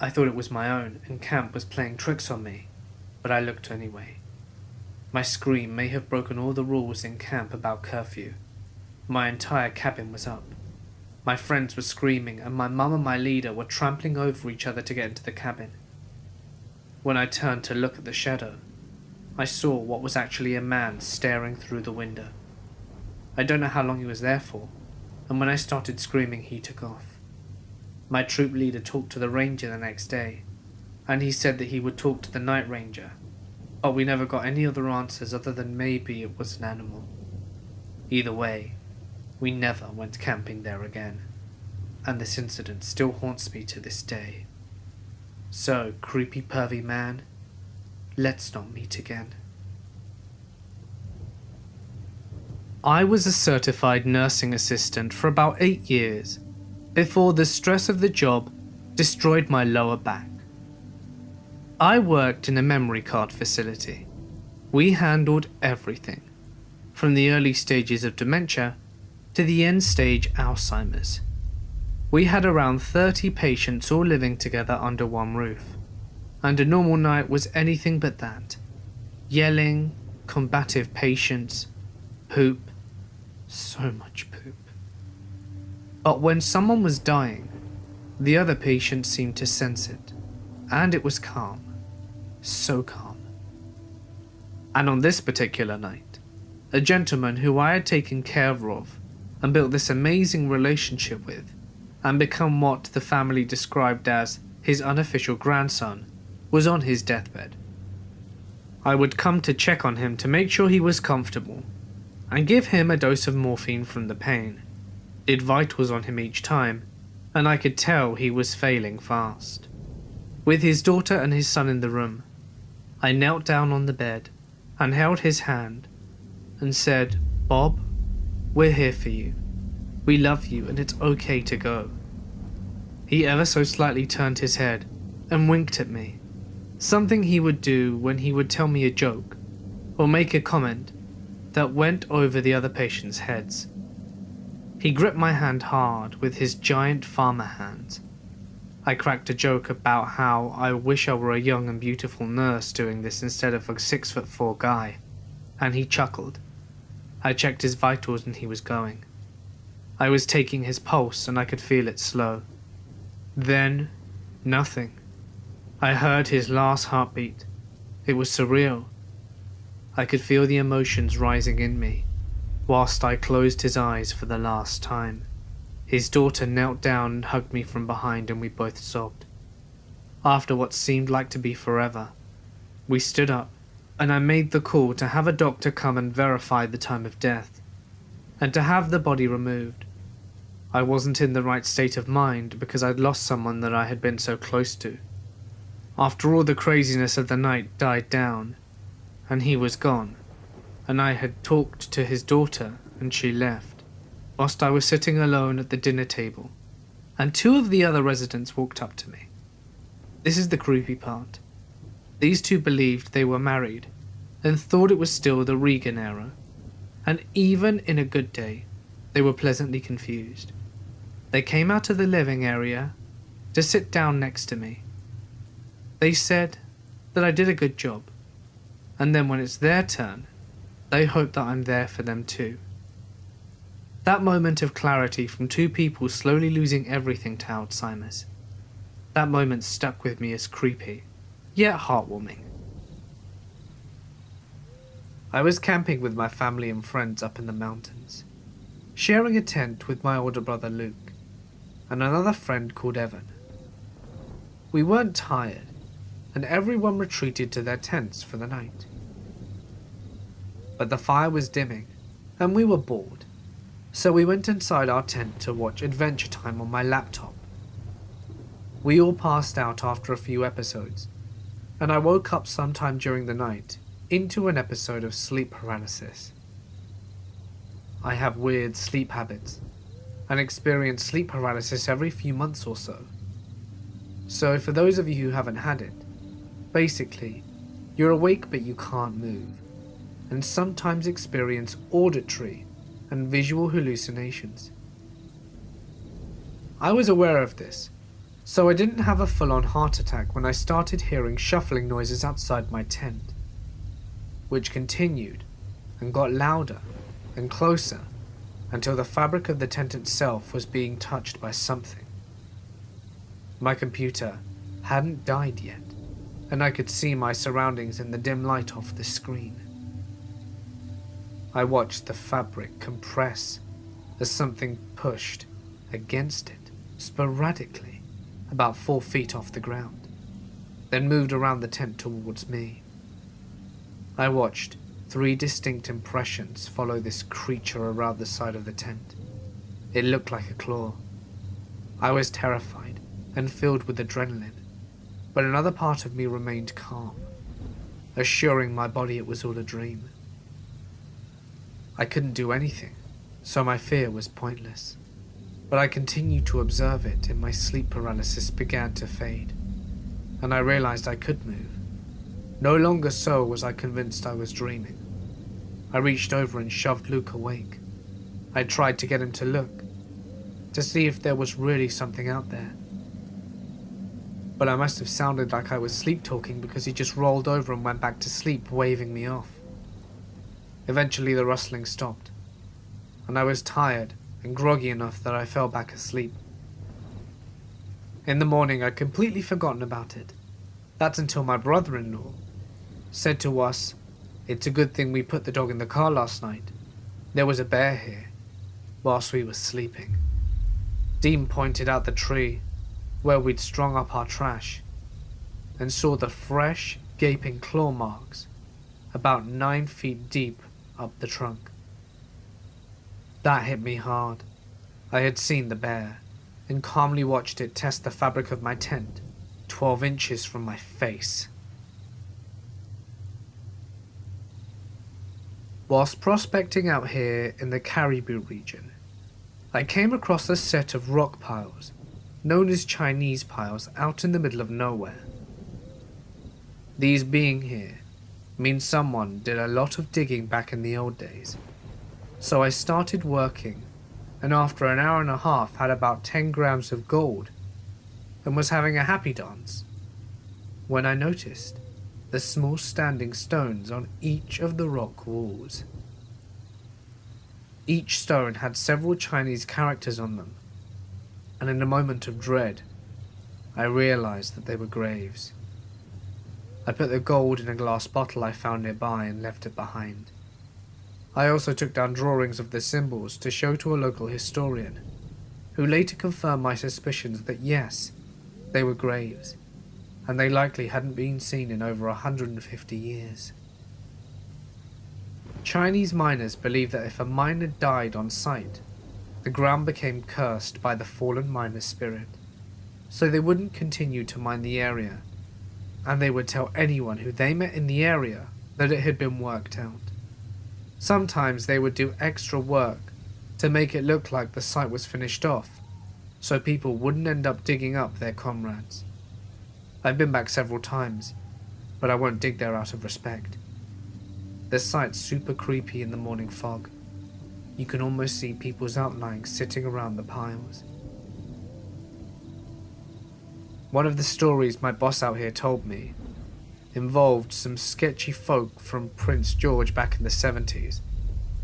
I thought it was my own, and Camp was playing tricks on me, but I looked anyway. My scream may have broken all the rules in camp about curfew. My entire cabin was up. My friends were screaming, and my mum and my leader were trampling over each other to get into the cabin. When I turned to look at the shadow, I saw what was actually a man staring through the window. I don't know how long he was there for, and when I started screaming, he took off. My troop leader talked to the ranger the next day, and he said that he would talk to the night ranger, but we never got any other answers other than maybe it was an animal. Either way, we never went camping there again, and this incident still haunts me to this day. So, creepy pervy man, let's not meet again. I was a certified nursing assistant for about 8 years, before the stress of the job destroyed my lower back. I worked in a memory card facility. We handled everything, from the early stages of dementia to the end stage Alzheimer's. We had around 30 patients all living together under one roof, and a normal night was anything but that. Yelling, combative patients, poop, so much poop. But when someone was dying, the other patients seemed to sense it, and it was calm, so calm. And on this particular night, a gentleman who I had taken care of and built this amazing relationship with, and become what the family described as his unofficial grandson, was on his deathbed. I would come to check on him to make sure he was comfortable, and give him a dose of morphine from the pain. Did vitals on him each time, and I could tell he was failing fast. With his daughter and his son in the room, I knelt down on the bed and held his hand and said, "Bob, we're here for you. We love you and it's okay to go." He ever so slightly turned his head and winked at me, something he would do when he would tell me a joke or make a comment that went over the other patients' heads. He gripped my hand hard with his giant farmer hands. I cracked a joke about how I wish I were a young and beautiful nurse doing this instead of a 6'4" guy, and he chuckled. I checked his vitals and he was going. I was taking his pulse and I could feel it slow. Then, nothing. I heard his last heartbeat. It was surreal. I could feel the emotions rising in me, whilst I closed his eyes for the last time. His daughter knelt down and hugged me from behind and we both sobbed. After what seemed like to be forever, we stood up and I made the call to have a doctor come and verify the time of death, and to have the body removed. I wasn't in the right state of mind because I'd lost someone that I had been so close to. After all the craziness of the night died down, and he was gone, and I had talked to his daughter and she left, whilst I was sitting alone at the dinner table, and 2 of the other residents walked up to me. This is the creepy part. These 2 believed they were married, and thought it was still the Reagan era, and even in a good day, they were pleasantly confused. They came out of the living area to sit down next to me. They said that I did a good job, and then when it's their turn, they hope that I'm there for them too. That moment of clarity from 2 people slowly losing everything to Alzheimer's. That moment stuck with me as creepy, yet heartwarming. I was camping with my family and friends up in the mountains, sharing a tent with my older brother Luke, and another friend called Evan. We weren't tired, and everyone retreated to their tents for the night. But the fire was dimming, and we were bored, so we went inside our tent to watch Adventure Time on my laptop. We all passed out after a few episodes, and I woke up sometime during the night into an episode of sleep paralysis. I have weird sleep habits and experience sleep paralysis every few months or so. So for those of you who haven't had it, basically, you're awake but you can't move, and sometimes experience auditory and visual hallucinations. I was aware of this, so I didn't have a full-on heart attack when I started hearing shuffling noises outside my tent, which continued and got louder and closer until the fabric of the tent itself was being touched by something. My computer hadn't died yet, and I could see my surroundings in the dim light off the screen. I watched the fabric compress as something pushed against it sporadically about 4 feet off the ground, then moved around the tent towards me. I watched 3 distinct impressions follow this creature around the side of the tent. It looked like a claw. I was terrified and filled with adrenaline, but another part of me remained calm, assuring my body it was all a dream. I couldn't do anything, so my fear was pointless, but I continued to observe it and my sleep paralysis began to fade, and I realized I could move. No longer so was I convinced I was dreaming. I reached over and shoved Luke awake. I tried to get him to look, to see if there was really something out there. But I must have sounded like I was sleep-talking because he just rolled over and went back to sleep, waving me off. Eventually the rustling stopped, and I was tired and groggy enough that I fell back asleep. In the morning I'd completely forgotten about it. That's until my brother-in-law said to us, "It's a good thing we put the dog in the car last night. There was a bear here," whilst we were sleeping. Dean pointed out the tree where we'd strung up our trash and saw the fresh, gaping claw marks about 9 feet deep up the trunk. That hit me hard. I had seen the bear and calmly watched it test the fabric of my tent 12 inches from my face. Whilst prospecting out here in the Caribou region, I came across a set of rock piles known as Chinese piles out in the middle of nowhere. These being here means someone did a lot of digging back in the old days. So I started working, and after an hour and a half had about 10 grams of gold and was having a happy dance when I noticed the small standing stones on each of the rock walls. Each stone had several Chinese characters on them, and in a moment of dread, I realized that they were graves. I put the gold in a glass bottle I found nearby and left it behind. I also took down drawings of the symbols to show to a local historian, who later confirmed my suspicions that yes, they were graves, and they likely hadn't been seen in over 150 years. Chinese miners believe that if a miner died on site, the ground became cursed by the fallen miner's spirit, so they wouldn't continue to mine the area, and they would tell anyone who they met in the area that it had been worked out. Sometimes they would do extra work to make it look like the site was finished off, so people wouldn't end up digging up their comrades. I've been back several times, but I won't dig there out of respect. The site's super creepy in the morning fog. You can almost see people's outlines sitting around the piles. One of the stories my boss out here told me involved some sketchy folk from Prince George back in the 70s,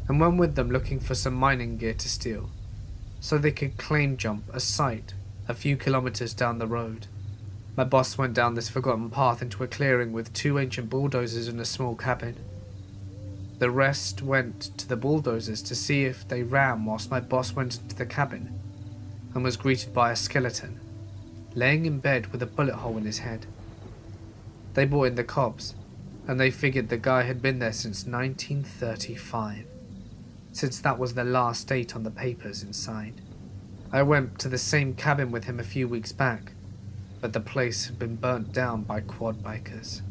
and went with them looking for some mining gear to steal, so they could claim jump a site a few kilometers down the road. My boss went down this forgotten path into a clearing with 2 ancient bulldozers and a small cabin. The rest went to the bulldozers to see if they ran whilst my boss went into the cabin and was greeted by a skeleton, laying in bed with a bullet hole in his head. They brought in the cops, and they figured the guy had been there since 1935, since that was the last date on the papers inside. I went to the same cabin with him a few weeks back, but the place had been burnt down by quad bikers.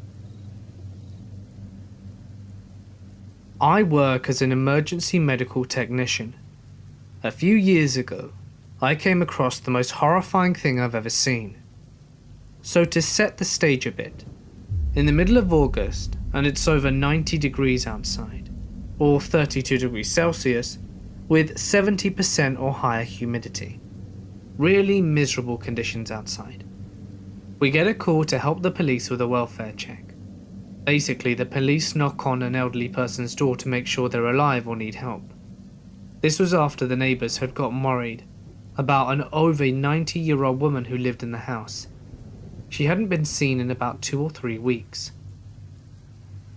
I work as an emergency medical technician. A few years ago, I came across the most horrifying thing I've ever seen. So to set the stage a bit, in the middle of August, and it's over 90 degrees outside, or 32 degrees Celsius, with 70% or higher humidity. Really miserable conditions outside. We get a call to help the police with a welfare check. Basically, the police knock on an elderly person's door to make sure they're alive or need help. This was after the neighbours had gotten worried about an over 90-year-old woman who lived in the house. She hadn't been seen in about 2 or 3 weeks.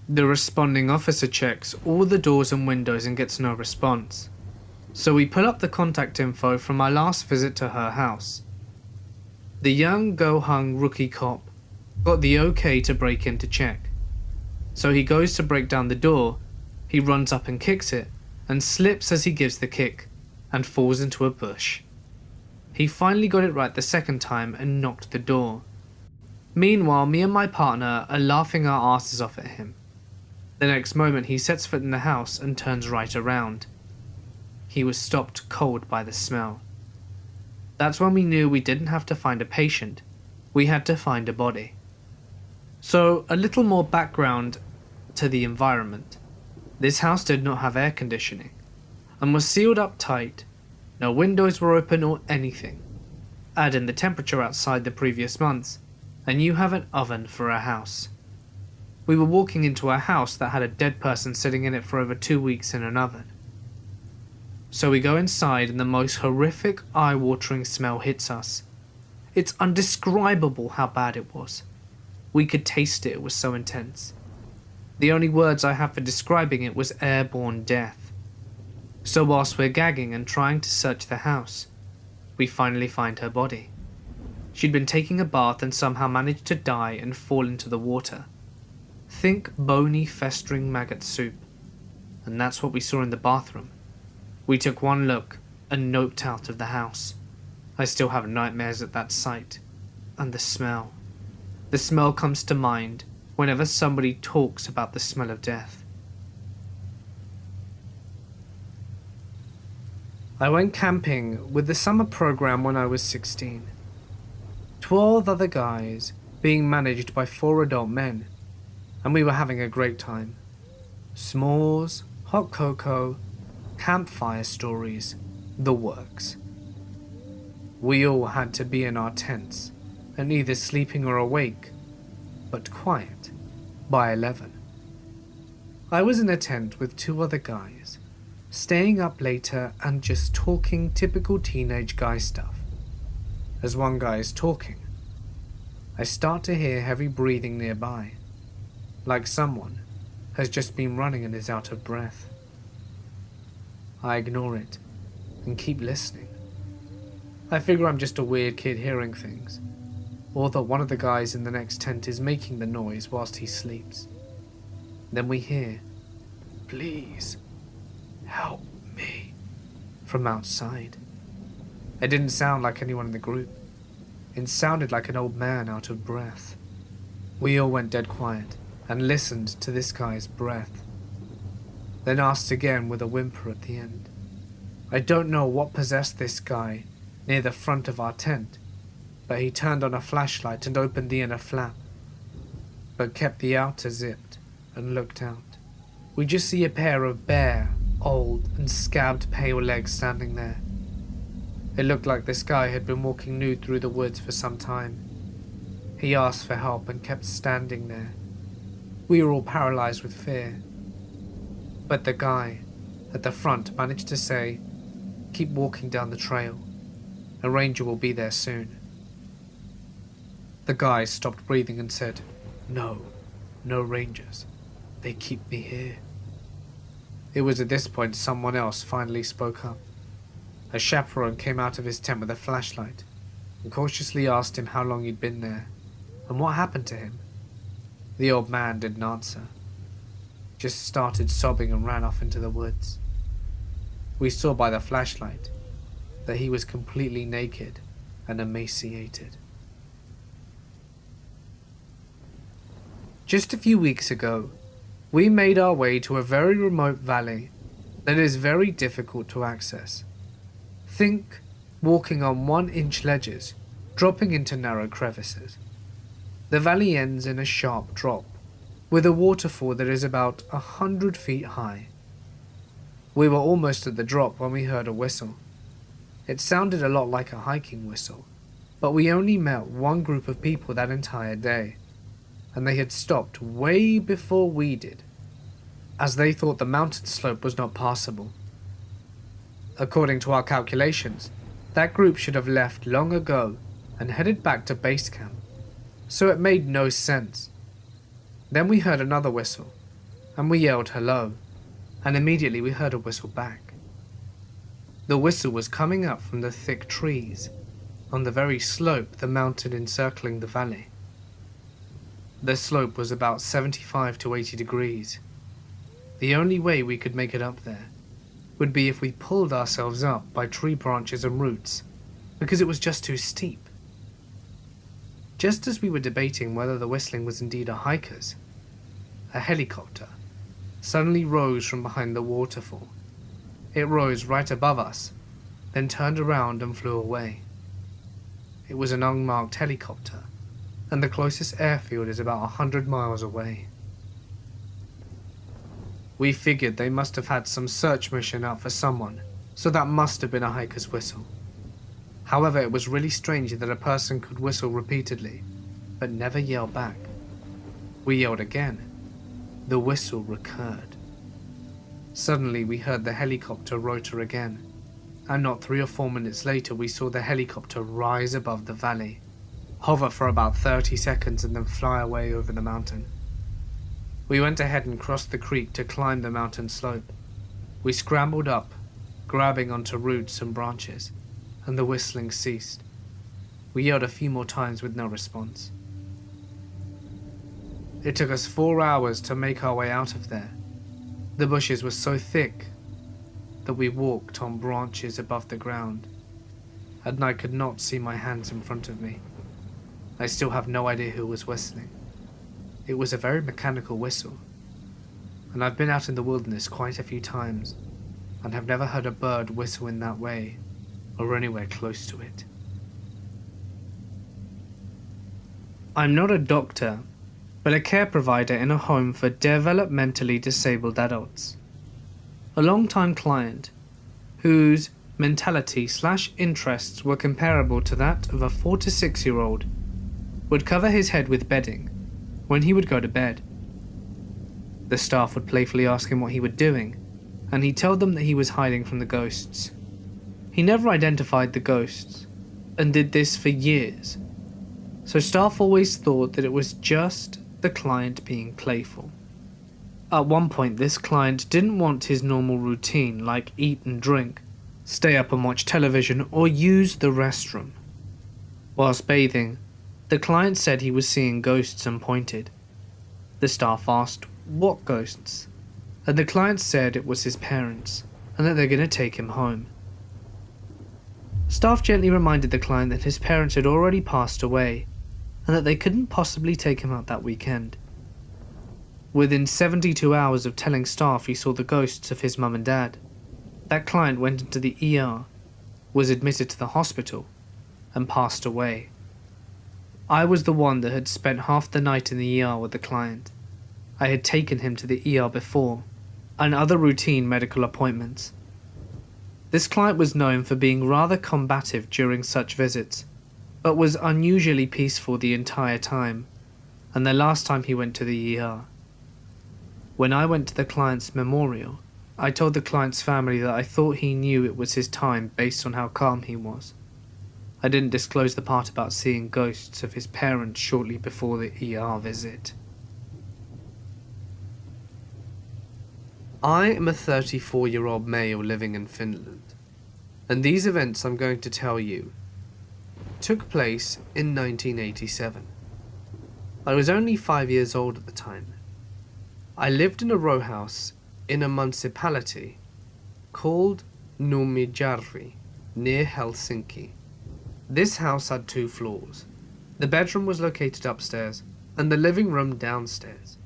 The responding officer checks all the doors and windows and gets no response. So we pull up the contact info from my last visit to her house. The young go-hung rookie cop got the okay to break in to check. So he goes to break down the door, he runs up and kicks it, and slips as he gives the kick, and falls into a bush. He finally got it right the second time and knocked the door. Meanwhile, me and my partner are laughing our asses off at him. The next moment he sets foot in the house and turns right around. He was stopped cold by the smell. That's when we knew we didn't have to find a patient, we had to find a body. So, a little more background to the environment. This house did not have air conditioning, and was sealed up tight. No windows were open or anything. Add in the temperature outside the previous months, and you have an oven for a house. We were walking into a house that had a dead person sitting in it for over 2 weeks in an oven. So we go inside and the most horrific, eye-watering smell hits us. It's undescribable how bad it was. We could taste it, it was so intense. The only words I have for describing it was airborne death. So whilst we're gagging and trying to search the house, we finally find her body. She'd been taking a bath and somehow managed to die and fall into the water. Think bony, festering maggot soup. And that's what we saw in the bathroom. We took one look and noped out of the house. I still have nightmares at that sight. And the smell. The smell comes to mind whenever somebody talks about the smell of death. I went camping with the summer program when I was 16. 12 other guys being managed by 4 adult men, and we were having a great time. S'mores, hot cocoa, campfire stories, the works. We all had to be in our tents, and either sleeping or awake, but quiet, by 11. I was in a tent with 2 other guys, staying up later and just talking typical teenage guy stuff. As one guy is talking, I start to hear heavy breathing nearby, like someone has just been running and is out of breath. I ignore it and keep listening. I figure I'm just a weird kid hearing things, or that one of the guys in the next tent is making the noise whilst he sleeps. Then we hear, "Please, help me," from outside. It didn't sound like anyone in the group. It sounded like an old man out of breath. We all went dead quiet and listened to this guy's breath, then asked again with a whimper at the end. I don't know what possessed this guy near the front of our tent, but he turned on a flashlight and opened the inner flap, but kept the outer zipped and looked out. We just see a pair of bare, old and scabbed pale legs standing there. It looked like this guy had been walking nude through the woods for some time. He asked for help and kept standing there. We were all paralyzed with fear. But the guy at the front managed to say, "Keep walking down the trail. A ranger will be there soon." The guy stopped breathing and said, No rangers. They keep me here." It was at this point someone else finally spoke up. A chaperone came out of his tent with a flashlight and cautiously asked him how long he'd been there and what happened to him. The old man didn't answer, just started sobbing and ran off into the woods. We saw by the flashlight that he was completely naked and emaciated. Just a few weeks ago, We made our way to a very remote valley that is very difficult to access. Think walking on 1-inch ledges, dropping into narrow crevices. The valley ends in a sharp drop, with a waterfall that is about 100 feet high. We were almost at the drop when we heard a whistle. It sounded a lot like a hiking whistle, but we only met one group of people that entire day, and they had stopped way before we did, as they thought the mountain slope was not passable. According to our calculations, that group should have left long ago and headed back to base camp, so it made no sense. Then we heard another whistle, and we yelled hello, and immediately we heard a whistle back. The whistle was coming up from the thick trees on the very slope the mountain encircling the valley. The slope was about 75 to 80 degrees. The only way we could make it up there would be if we pulled ourselves up by tree branches and roots, because it was just too steep. Just as we were debating whether the whistling was indeed a hiker's, a helicopter suddenly rose from behind the waterfall. It rose right above us, then turned around and flew away. It was an unmarked helicopter, and the closest airfield is about 100 miles away. We figured they must have had some search mission out for someone, so that must have been a hiker's whistle. However, it was really strange that a person could whistle repeatedly, but never yell back. We yelled again. The whistle recurred. Suddenly we heard the helicopter rotor again, and not 3 or 4 minutes later we saw the helicopter rise above the valley, hover for about 30 seconds and then fly away over the mountain. We went ahead and crossed the creek to climb the mountain slope. We scrambled up, grabbing onto roots and branches, and the whistling ceased. We yelled a few more times with no response. It took us 4 hours to make our way out of there. The bushes were so thick that we walked on branches above the ground, and I could not see my hands in front of me. I still have no idea who was whistling. It was a very mechanical whistle, and I've been out in the wilderness quite a few times, and have never heard a bird whistle in that way, or anywhere close to it. I'm not a doctor, but a care provider in a home for developmentally disabled adults. A long-time client, whose mentality/interests were comparable to that of a 4 to 6-year-old, would cover his head with bedding when he would go to bed. The staff would playfully ask him what he was doing, and he told them that he was hiding from the ghosts. He never identified the ghosts, and did this for years, so staff always thought that it was just the client being playful. At one point, this client didn't want his normal routine like eat and drink, stay up and watch television, or use the restroom. Whilst bathing, the client said he was seeing ghosts and pointed. The staff asked, what ghosts? And the client said it was his parents, and that they're going to take him home. Staff gently reminded the client that his parents had already passed away, and that they couldn't possibly take him out that weekend. Within 72 hours of telling staff he saw the ghosts of his mum and dad, that client went into the ER, was admitted to the hospital, and passed away. I was the one that had spent half the night in the ER with the client. I had taken him to the ER before, and other routine medical appointments. This client was known for being rather combative during such visits, but was unusually peaceful the entire time, and the last time he went to the ER. When I went to the client's memorial, I told the client's family that I thought he knew it was his time based on how calm he was. I didn't disclose the part about seeing ghosts of his parents shortly before the ER visit. I am a 34-year-old male living in Finland, and these events I'm going to tell you took place in 1987. I was only 5 years old at the time. I lived in a row house in a municipality called Numijärvi, near Helsinki. This house had 2 floors. The bedroom was located upstairs and the living room downstairs.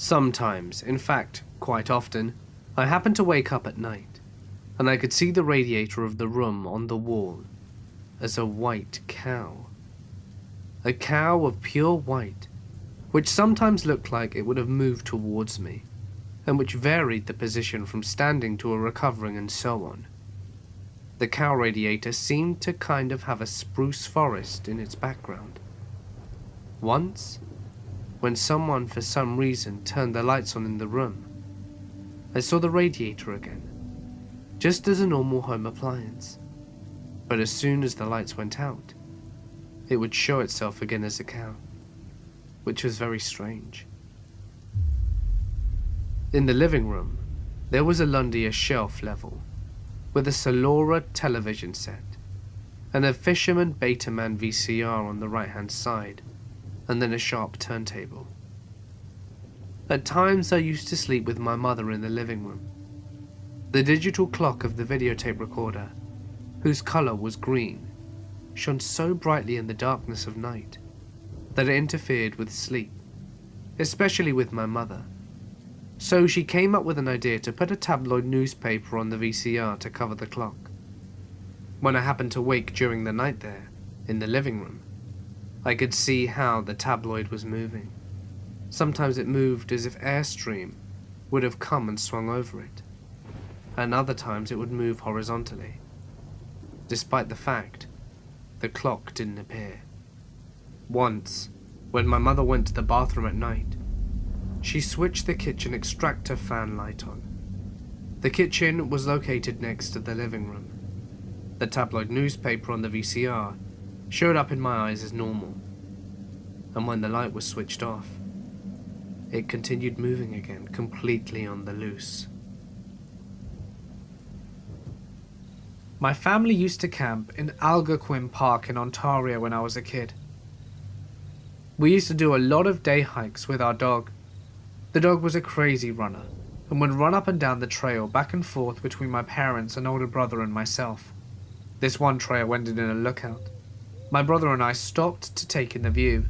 Sometimes, in fact, quite often, I happened to wake up at night, and I could see the radiator of the room on the wall as a white cow. A cow of pure white, which sometimes looked like it would have moved towards me, and which varied the position from standing to a recovering and so on. The cow radiator seemed to kind of have a spruce forest in its background. Once, when someone for some reason turned the lights on in the room, I saw the radiator again, just as a normal home appliance. But as soon as the lights went out, it would show itself again as a cow, which was very strange. In the living room, there was a Lundia shelf level, with a Solora television set, and a Fisherman Betaman VCR on the right-hand side, and then a sharp turntable. At times I used to sleep with my mother in the living room. The digital clock of the videotape recorder, whose colour was green, shone so brightly in the darkness of night that it interfered with sleep, especially with my mother. So she came up with an idea to put a tabloid newspaper on the VCR to cover the clock. When I happened to wake during the night there, in the living room, I could see how the tabloid was moving. Sometimes it moved as if airstream would have come and swung over it, and other times it would move horizontally. Despite the fact, the clock didn't appear. Once, when my mother went to the bathroom at night, she switched the kitchen extractor fan light on. The kitchen was located next to the living room. The tabloid newspaper on the VCR showed up in my eyes as normal, and when the light was switched off, it continued moving again, completely on the loose. My family used to camp in Algonquin Park in Ontario when I was a kid. We used to do a lot of day hikes with our dog. The dog was a crazy runner, and would run up and down the trail back and forth between my parents, an older brother, and myself. This one trail ended in a lookout. My brother and I stopped to take in the view,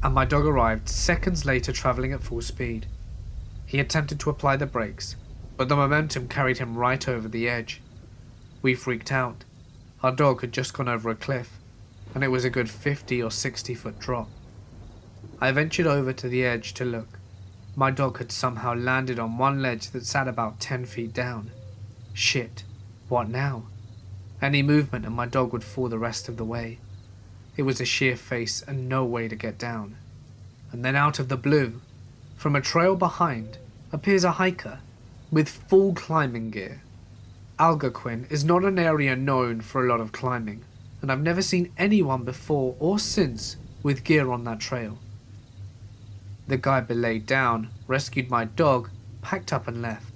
and my dog arrived seconds later travelling at full speed. He attempted to apply the brakes, but the momentum carried him right over the edge. We freaked out. Our dog had just gone over a cliff, and it was a good 50 or 60 foot drop. I ventured over to the edge to look. My dog had somehow landed on one ledge that sat about 10 feet down. Shit, what now? Any movement and my dog would fall the rest of the way. It was a sheer face and no way to get down. And then out of the blue, from a trail behind, appears a hiker with full climbing gear. Algonquin is not an area known for a lot of climbing, and I've never seen anyone before or since with gear on that trail. The guy belayed down, rescued my dog, packed up and left.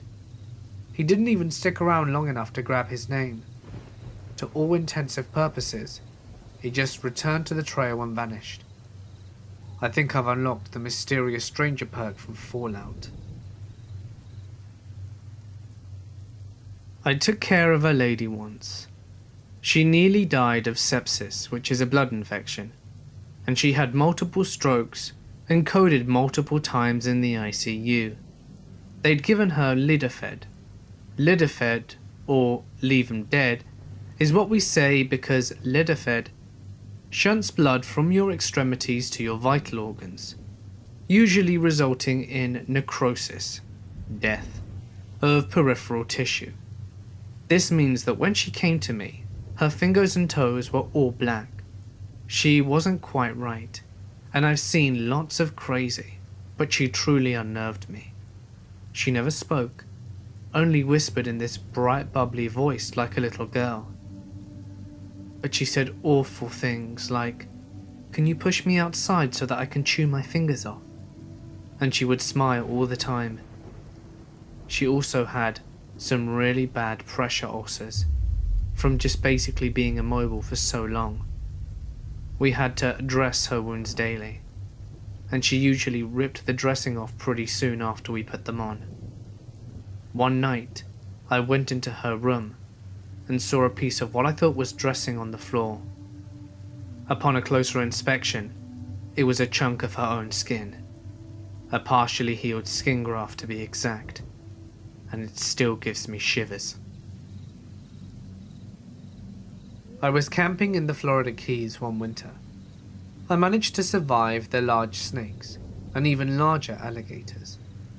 He didn't even stick around long enough to grab his name. To all intensive purposes, he just returned to the trail and vanished. I think I've unlocked the mysterious stranger perk from Fallout. I took care of a lady once. She nearly died of sepsis, which is a blood infection, and she had multiple strokes and coded multiple times in the ICU. They'd given her Lidafed. Lidafed, or leave 'em dead, is what we say because Lidafed shunts blood from your extremities to your vital organs, usually resulting in necrosis, death, of peripheral tissue. This means that when she came to me, her fingers and toes were all black. She wasn't quite right, and I've seen lots of crazy, but she truly unnerved me. She never spoke, only whispered in this bright bubbly voice like a little girl. But she said awful things like, "Can you push me outside so that I can chew my fingers off?" And she would smile all the time. She also had some really bad pressure ulcers from just basically being immobile for so long. We had to dress her wounds daily, and she usually ripped the dressing off pretty soon after we put them on. One night, I went into her room and saw a piece of what I thought was dressing on the floor. Upon a closer inspection, it was a chunk of her own skin. a partially healed skin graft to be exact, and it still gives me shivers. I was camping in the Florida Keys one winter. I managed to survive the large snakes and even larger alligators,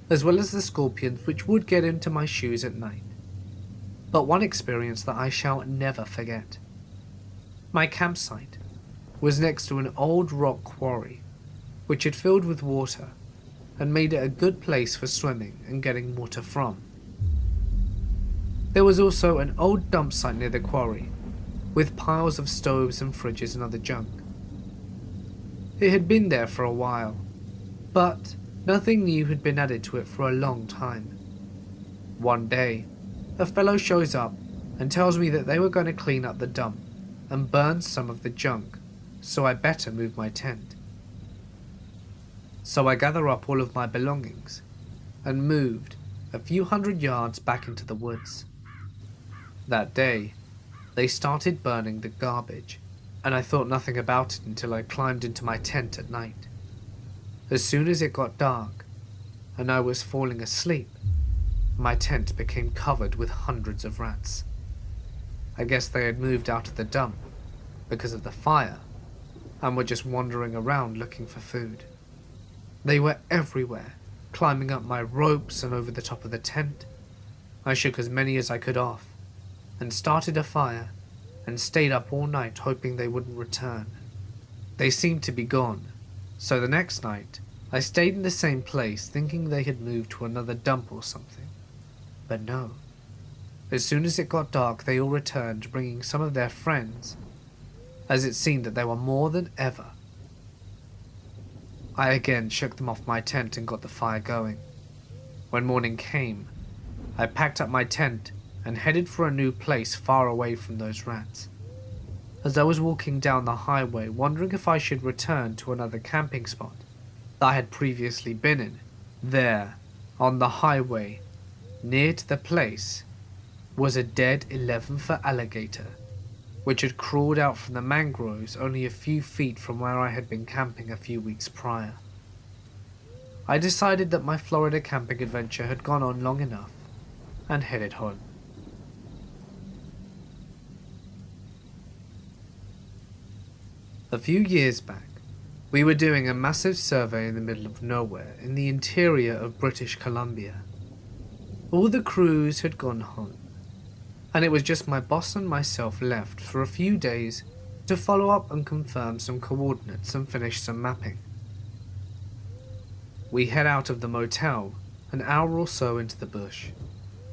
as well as the scorpions which would get into my shoes at night. But one experience that I shall never forget. My campsite was next to an old rock quarry which had filled with water and made it a good place for swimming and getting water from. There was also an old dump site near the quarry with piles of stoves and fridges and other junk. It had been there for a while, but nothing new had been added to it for a long time. One day, a fellow shows up and tells me that they were going to clean up the dump and burn some of the junk, so I better move my tent. So I gather up all of my belongings and moved a few hundred yards back into the woods. That day, they started burning the garbage, and I thought nothing about it until I climbed into my tent at night. As soon as it got dark and I was falling asleep, my tent became covered with hundreds of rats. I guess they had moved out of the dump because of the fire and were just wandering around looking for food. They were everywhere, climbing up my ropes and over the top of the tent. I shook as many as I could off and started a fire and stayed up all night hoping they wouldn't return. They seemed to be gone, so the next night I stayed in the same place thinking they had moved to another dump or something. But no. As soon as it got dark, they all returned, bringing some of their friends, as it seemed that they were more than ever. I again shook them off my tent and got the fire going. When morning came, I packed up my tent and headed for a new place far away from those rats. As I was walking down the highway, wondering if I should return to another camping spot that I had previously been in, there, on the highway, near to the place, was a dead 11-foot alligator, which had crawled out from the mangroves only a few feet from where I had been camping a few weeks prior. I decided that my Florida camping adventure had gone on long enough and headed home. A few years back, we were doing a massive survey in the middle of nowhere in the interior of British Columbia. All the crews had gone home, and it was just my boss and myself left for a few days to follow up and confirm some coordinates and finish some mapping. We head out of the motel an hour or so into the bush,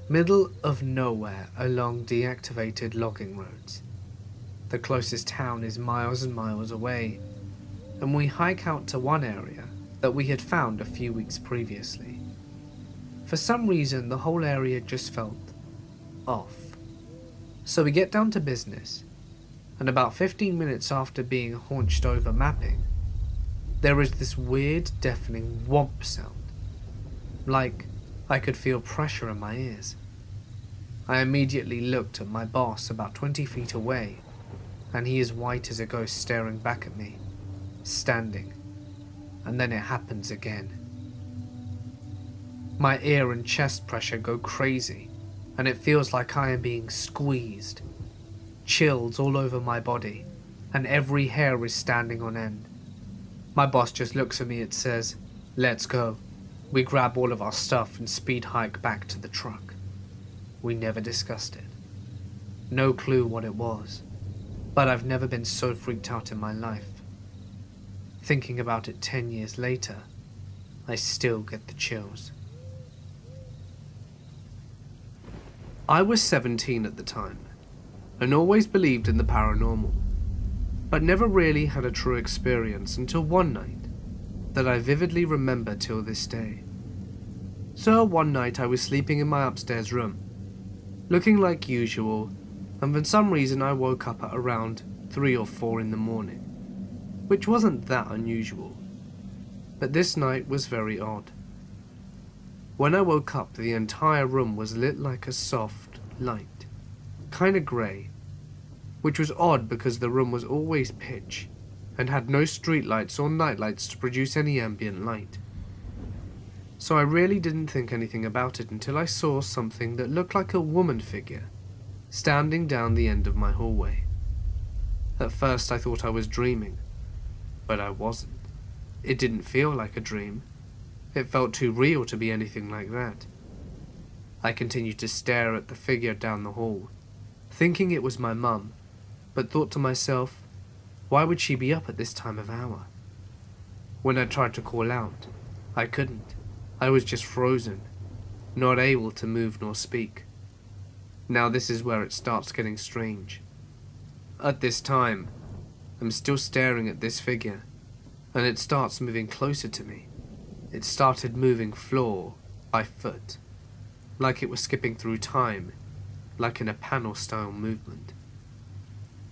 middle of nowhere along deactivated logging roads. The closest town is miles and miles away, and we hike out to one area that we had found a few weeks previously. For some reason, the whole area just felt off. So we get down to business, and about 15 minutes after being haunched over mapping, there is this weird deafening whomp sound, like I could feel pressure in my ears. I immediately looked at my boss about 20 feet away, and he is white as a ghost staring back at me, standing, and then it happens again. My ear and chest pressure go crazy, and it feels like I am being squeezed. Chills all over my body, and every hair is standing on end. My boss just looks at me and says, "Let's go." We grab all of our stuff and speed hike back to the truck. We never discussed it. No clue what it was, but I've never been so freaked out in my life. Thinking about it 10 years later, I still get the chills. I was 17 at the time, and always believed in the paranormal, but never really had a true experience until one night that I vividly remember till this day. So one night I was sleeping in my upstairs room, looking like usual, and for some reason I woke up at around 3 or 4 in the morning, which wasn't that unusual, but this night was very odd. When I woke up, the entire room was lit like a soft light, kinda grey, which was odd because the room was always pitch and had no street lights or night lights to produce any ambient light. so I really didn't think anything about it until I saw something that looked like a woman figure standing down the end of my hallway. At first I thought I was dreaming, but I wasn't. It didn't feel like a dream. It felt too real to be anything like that. I continued to stare at the figure down the hall, thinking it was my mum, but thought to myself, why would she be up at this time of hour? When I tried to call out, I couldn't. I was just frozen, not able to move nor speak. Now this is where it starts getting strange. At this time, I'm still staring at this figure, and it starts moving closer to me. It started moving floor by foot, like it was skipping through time, like in a panel-style movement.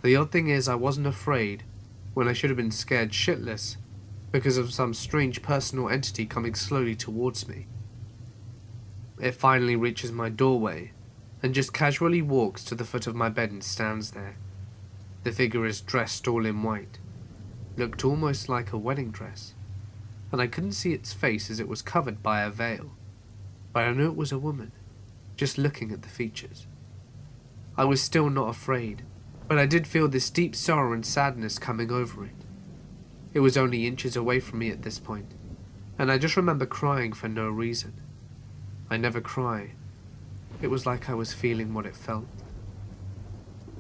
The odd thing is I wasn't afraid when I should have been scared shitless because of some strange personal entity coming slowly towards me. It finally reaches my doorway and just casually walks to the foot of my bed and stands there. The figure is dressed all in white, looked almost like a wedding dress, and I couldn't see its face as it was covered by a veil, but I knew it was a woman, just looking at the features. I was still not afraid, but I did feel this deep sorrow and sadness coming over it. It was only inches away from me at this point, and I just remember crying for no reason. I never cry. It was like I was feeling what it felt.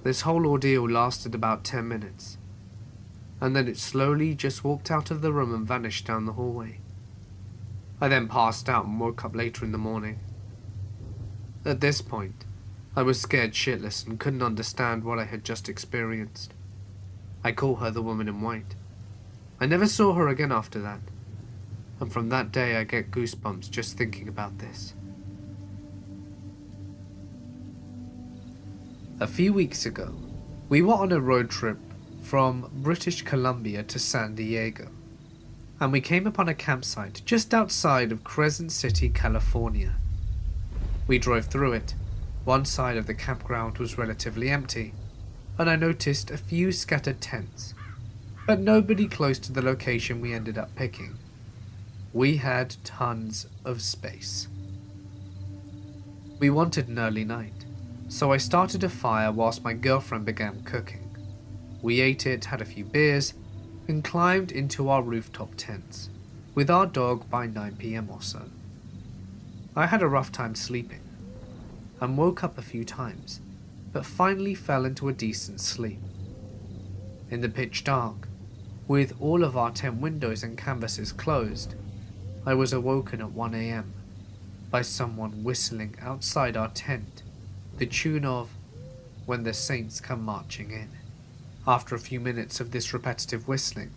This whole ordeal lasted about 10 minutes, and then it slowly just walked out of the room and vanished down the hallway. I then passed out and woke up later in the morning. At this point, I was scared shitless and couldn't understand what I had just experienced. I call her the woman in white. I never saw her again after that, and from that day I get goosebumps just thinking about this. A few weeks ago, we were on a road trip from British Columbia to San Diego, and we came upon a campsite just outside of Crescent City, California. We drove through it. One side of the campground was relatively empty, and I noticed a few scattered tents, but nobody close to the location we ended up picking. We had tons of space. We wanted an early night, so I started a fire whilst my girlfriend began cooking. We ate it, had a few beers, and climbed into our rooftop tents, with our dog by 9 PM or so. I had a rough time sleeping, and woke up a few times, but finally fell into a decent sleep. In the pitch dark, with all of our tent windows and canvases closed, I was awoken at 1 AM by someone whistling outside our tent, the tune of When the Saints Come Marching In. After a few minutes of this repetitive whistling,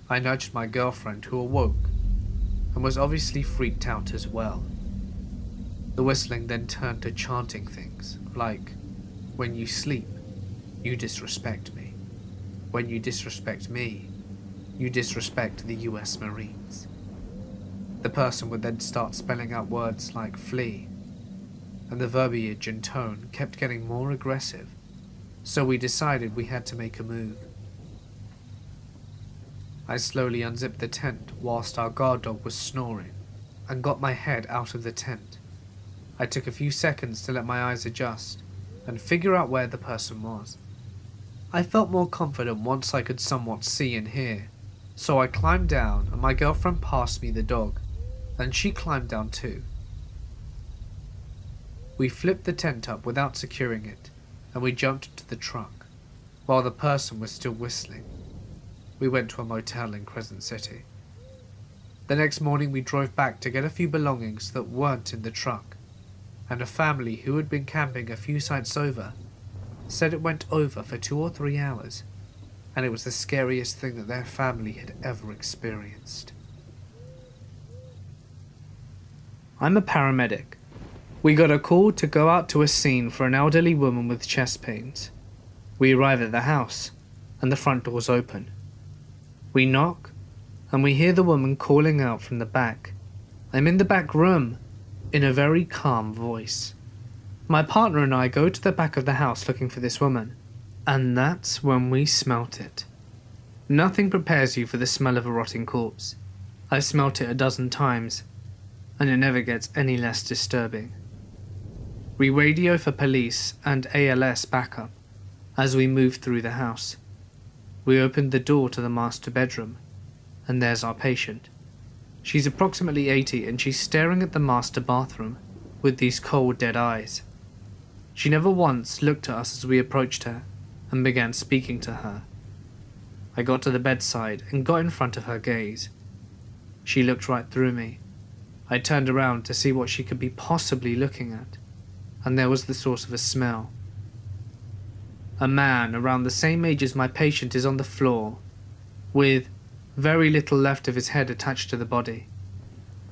I nudged my girlfriend, who awoke and was obviously freaked out as well. The whistling then turned to chanting things like, when you sleep, you disrespect me. When you disrespect me, you disrespect the US Marines. The person would then start spelling out words like flee, and the verbiage and tone kept getting more aggressive, so we decided we had to make a move. I slowly unzipped the tent whilst our guard dog was snoring, and got my head out of the tent. I took a few seconds to let my eyes adjust and figure out where the person was. I felt more confident once I could somewhat see and hear, so I climbed down and my girlfriend passed me the dog, and she climbed down too. We flipped the tent up without securing it, and we jumped into the truck, while the person was still whistling. We went to a motel in Crescent City. The next morning we drove back to get a few belongings that weren't in the truck, and a family who had been camping a few sites over said it went over for 2 or 3 hours, and it was the scariest thing that their family had ever experienced. I'm a paramedic. We got a call to go out to a scene for an elderly woman with chest pains. We arrive at the house, and the front door's open. We knock, and we hear the woman calling out from the back, "I'm in the back room," in a very calm voice. My partner and I go to the back of the house looking for this woman, and that's when we smelt it. Nothing prepares you for the smell of a rotting corpse. I've smelt it a dozen times. and it never gets any less disturbing. We radio for police and ALS backup as we move through the house. We opened the door to the master bedroom, and there's our patient. She's approximately 80 and she's staring at the master bathroom with these cold dead eyes. She never once looked at us as we approached her and began speaking to her. I got to the bedside and got in front of her gaze. She looked right through me. I turned around to see what she could be possibly looking at, and there was the source of a smell. A man around the same age as my patient is on the floor, with very little left of his head attached to the body.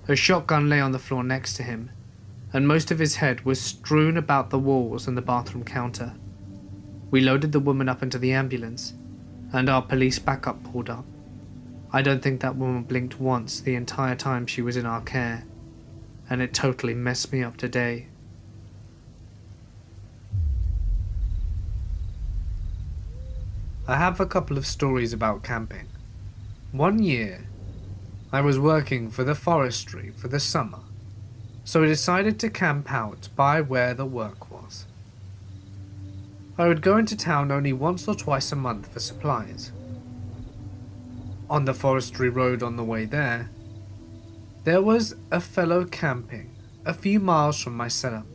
A shotgun lay on the floor next to him, and most of his head was strewn about the walls and the bathroom counter. We loaded the woman up into the ambulance, and our police backup pulled up. I don't think that woman blinked once the entire time she was in our care, and it totally messed me up today. I have a couple of stories about camping. One year, I was working for the forestry for the summer, so I decided to camp out by where the work was. I would go into town only once or twice a month for supplies. On the forestry road on the way there was a fellow camping a few miles from my setup.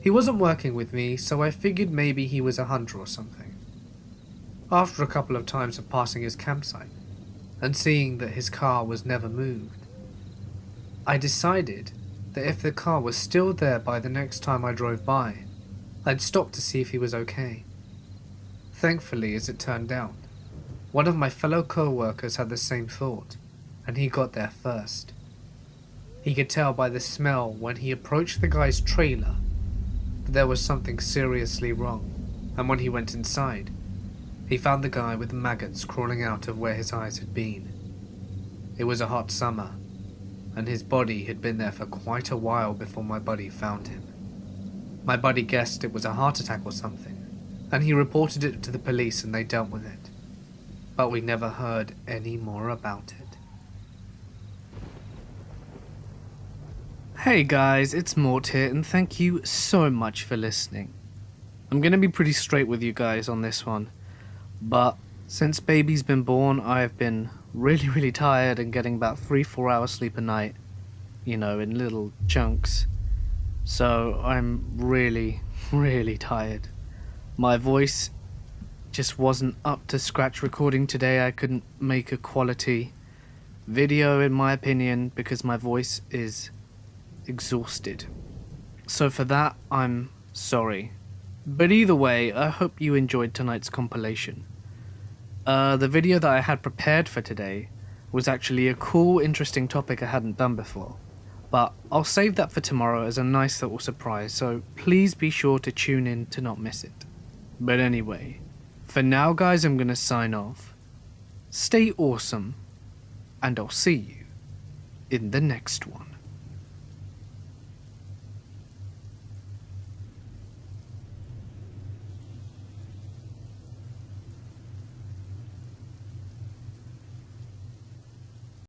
He wasn't working with me, so I figured maybe he was a hunter or something. After a couple of times of passing his campsite and seeing that his car was never moved, I decided that if the car was still there by the next time I drove by, I'd stop to see if he was okay. Thankfully, as it turned out, one of my fellow co-workers had the same thought, and he got there first. He could tell by the smell when he approached the guy's trailer that there was something seriously wrong, and when he went inside, he found the guy with maggots crawling out of where his eyes had been. It was a hot summer, and his body had been there for quite a while before my buddy found him. My buddy guessed it was a heart attack or something, and he reported it to the police and they dealt with it. But we never heard any more about it. Hey guys, it's Mort here, and thank you so much for listening. I'm gonna be pretty straight with you guys on this one, but since baby's been born, I've been really tired and getting about 3-4 hours sleep a night, you know, in little chunks. So I'm really tired. My voice just wasn't up to scratch recording today. I couldn't make a quality video in my opinion because my voice is exhausted. So for that, I'm sorry. But either way, I hope you enjoyed tonight's compilation. The video that I had prepared for today was actually a cool, interesting topic I hadn't done before. But I'll save that for tomorrow as a nice little surprise, so please be sure to tune in to not miss it. But anyway, for now guys, I'm gonna sign off. Stay awesome, and I'll see you in the next one.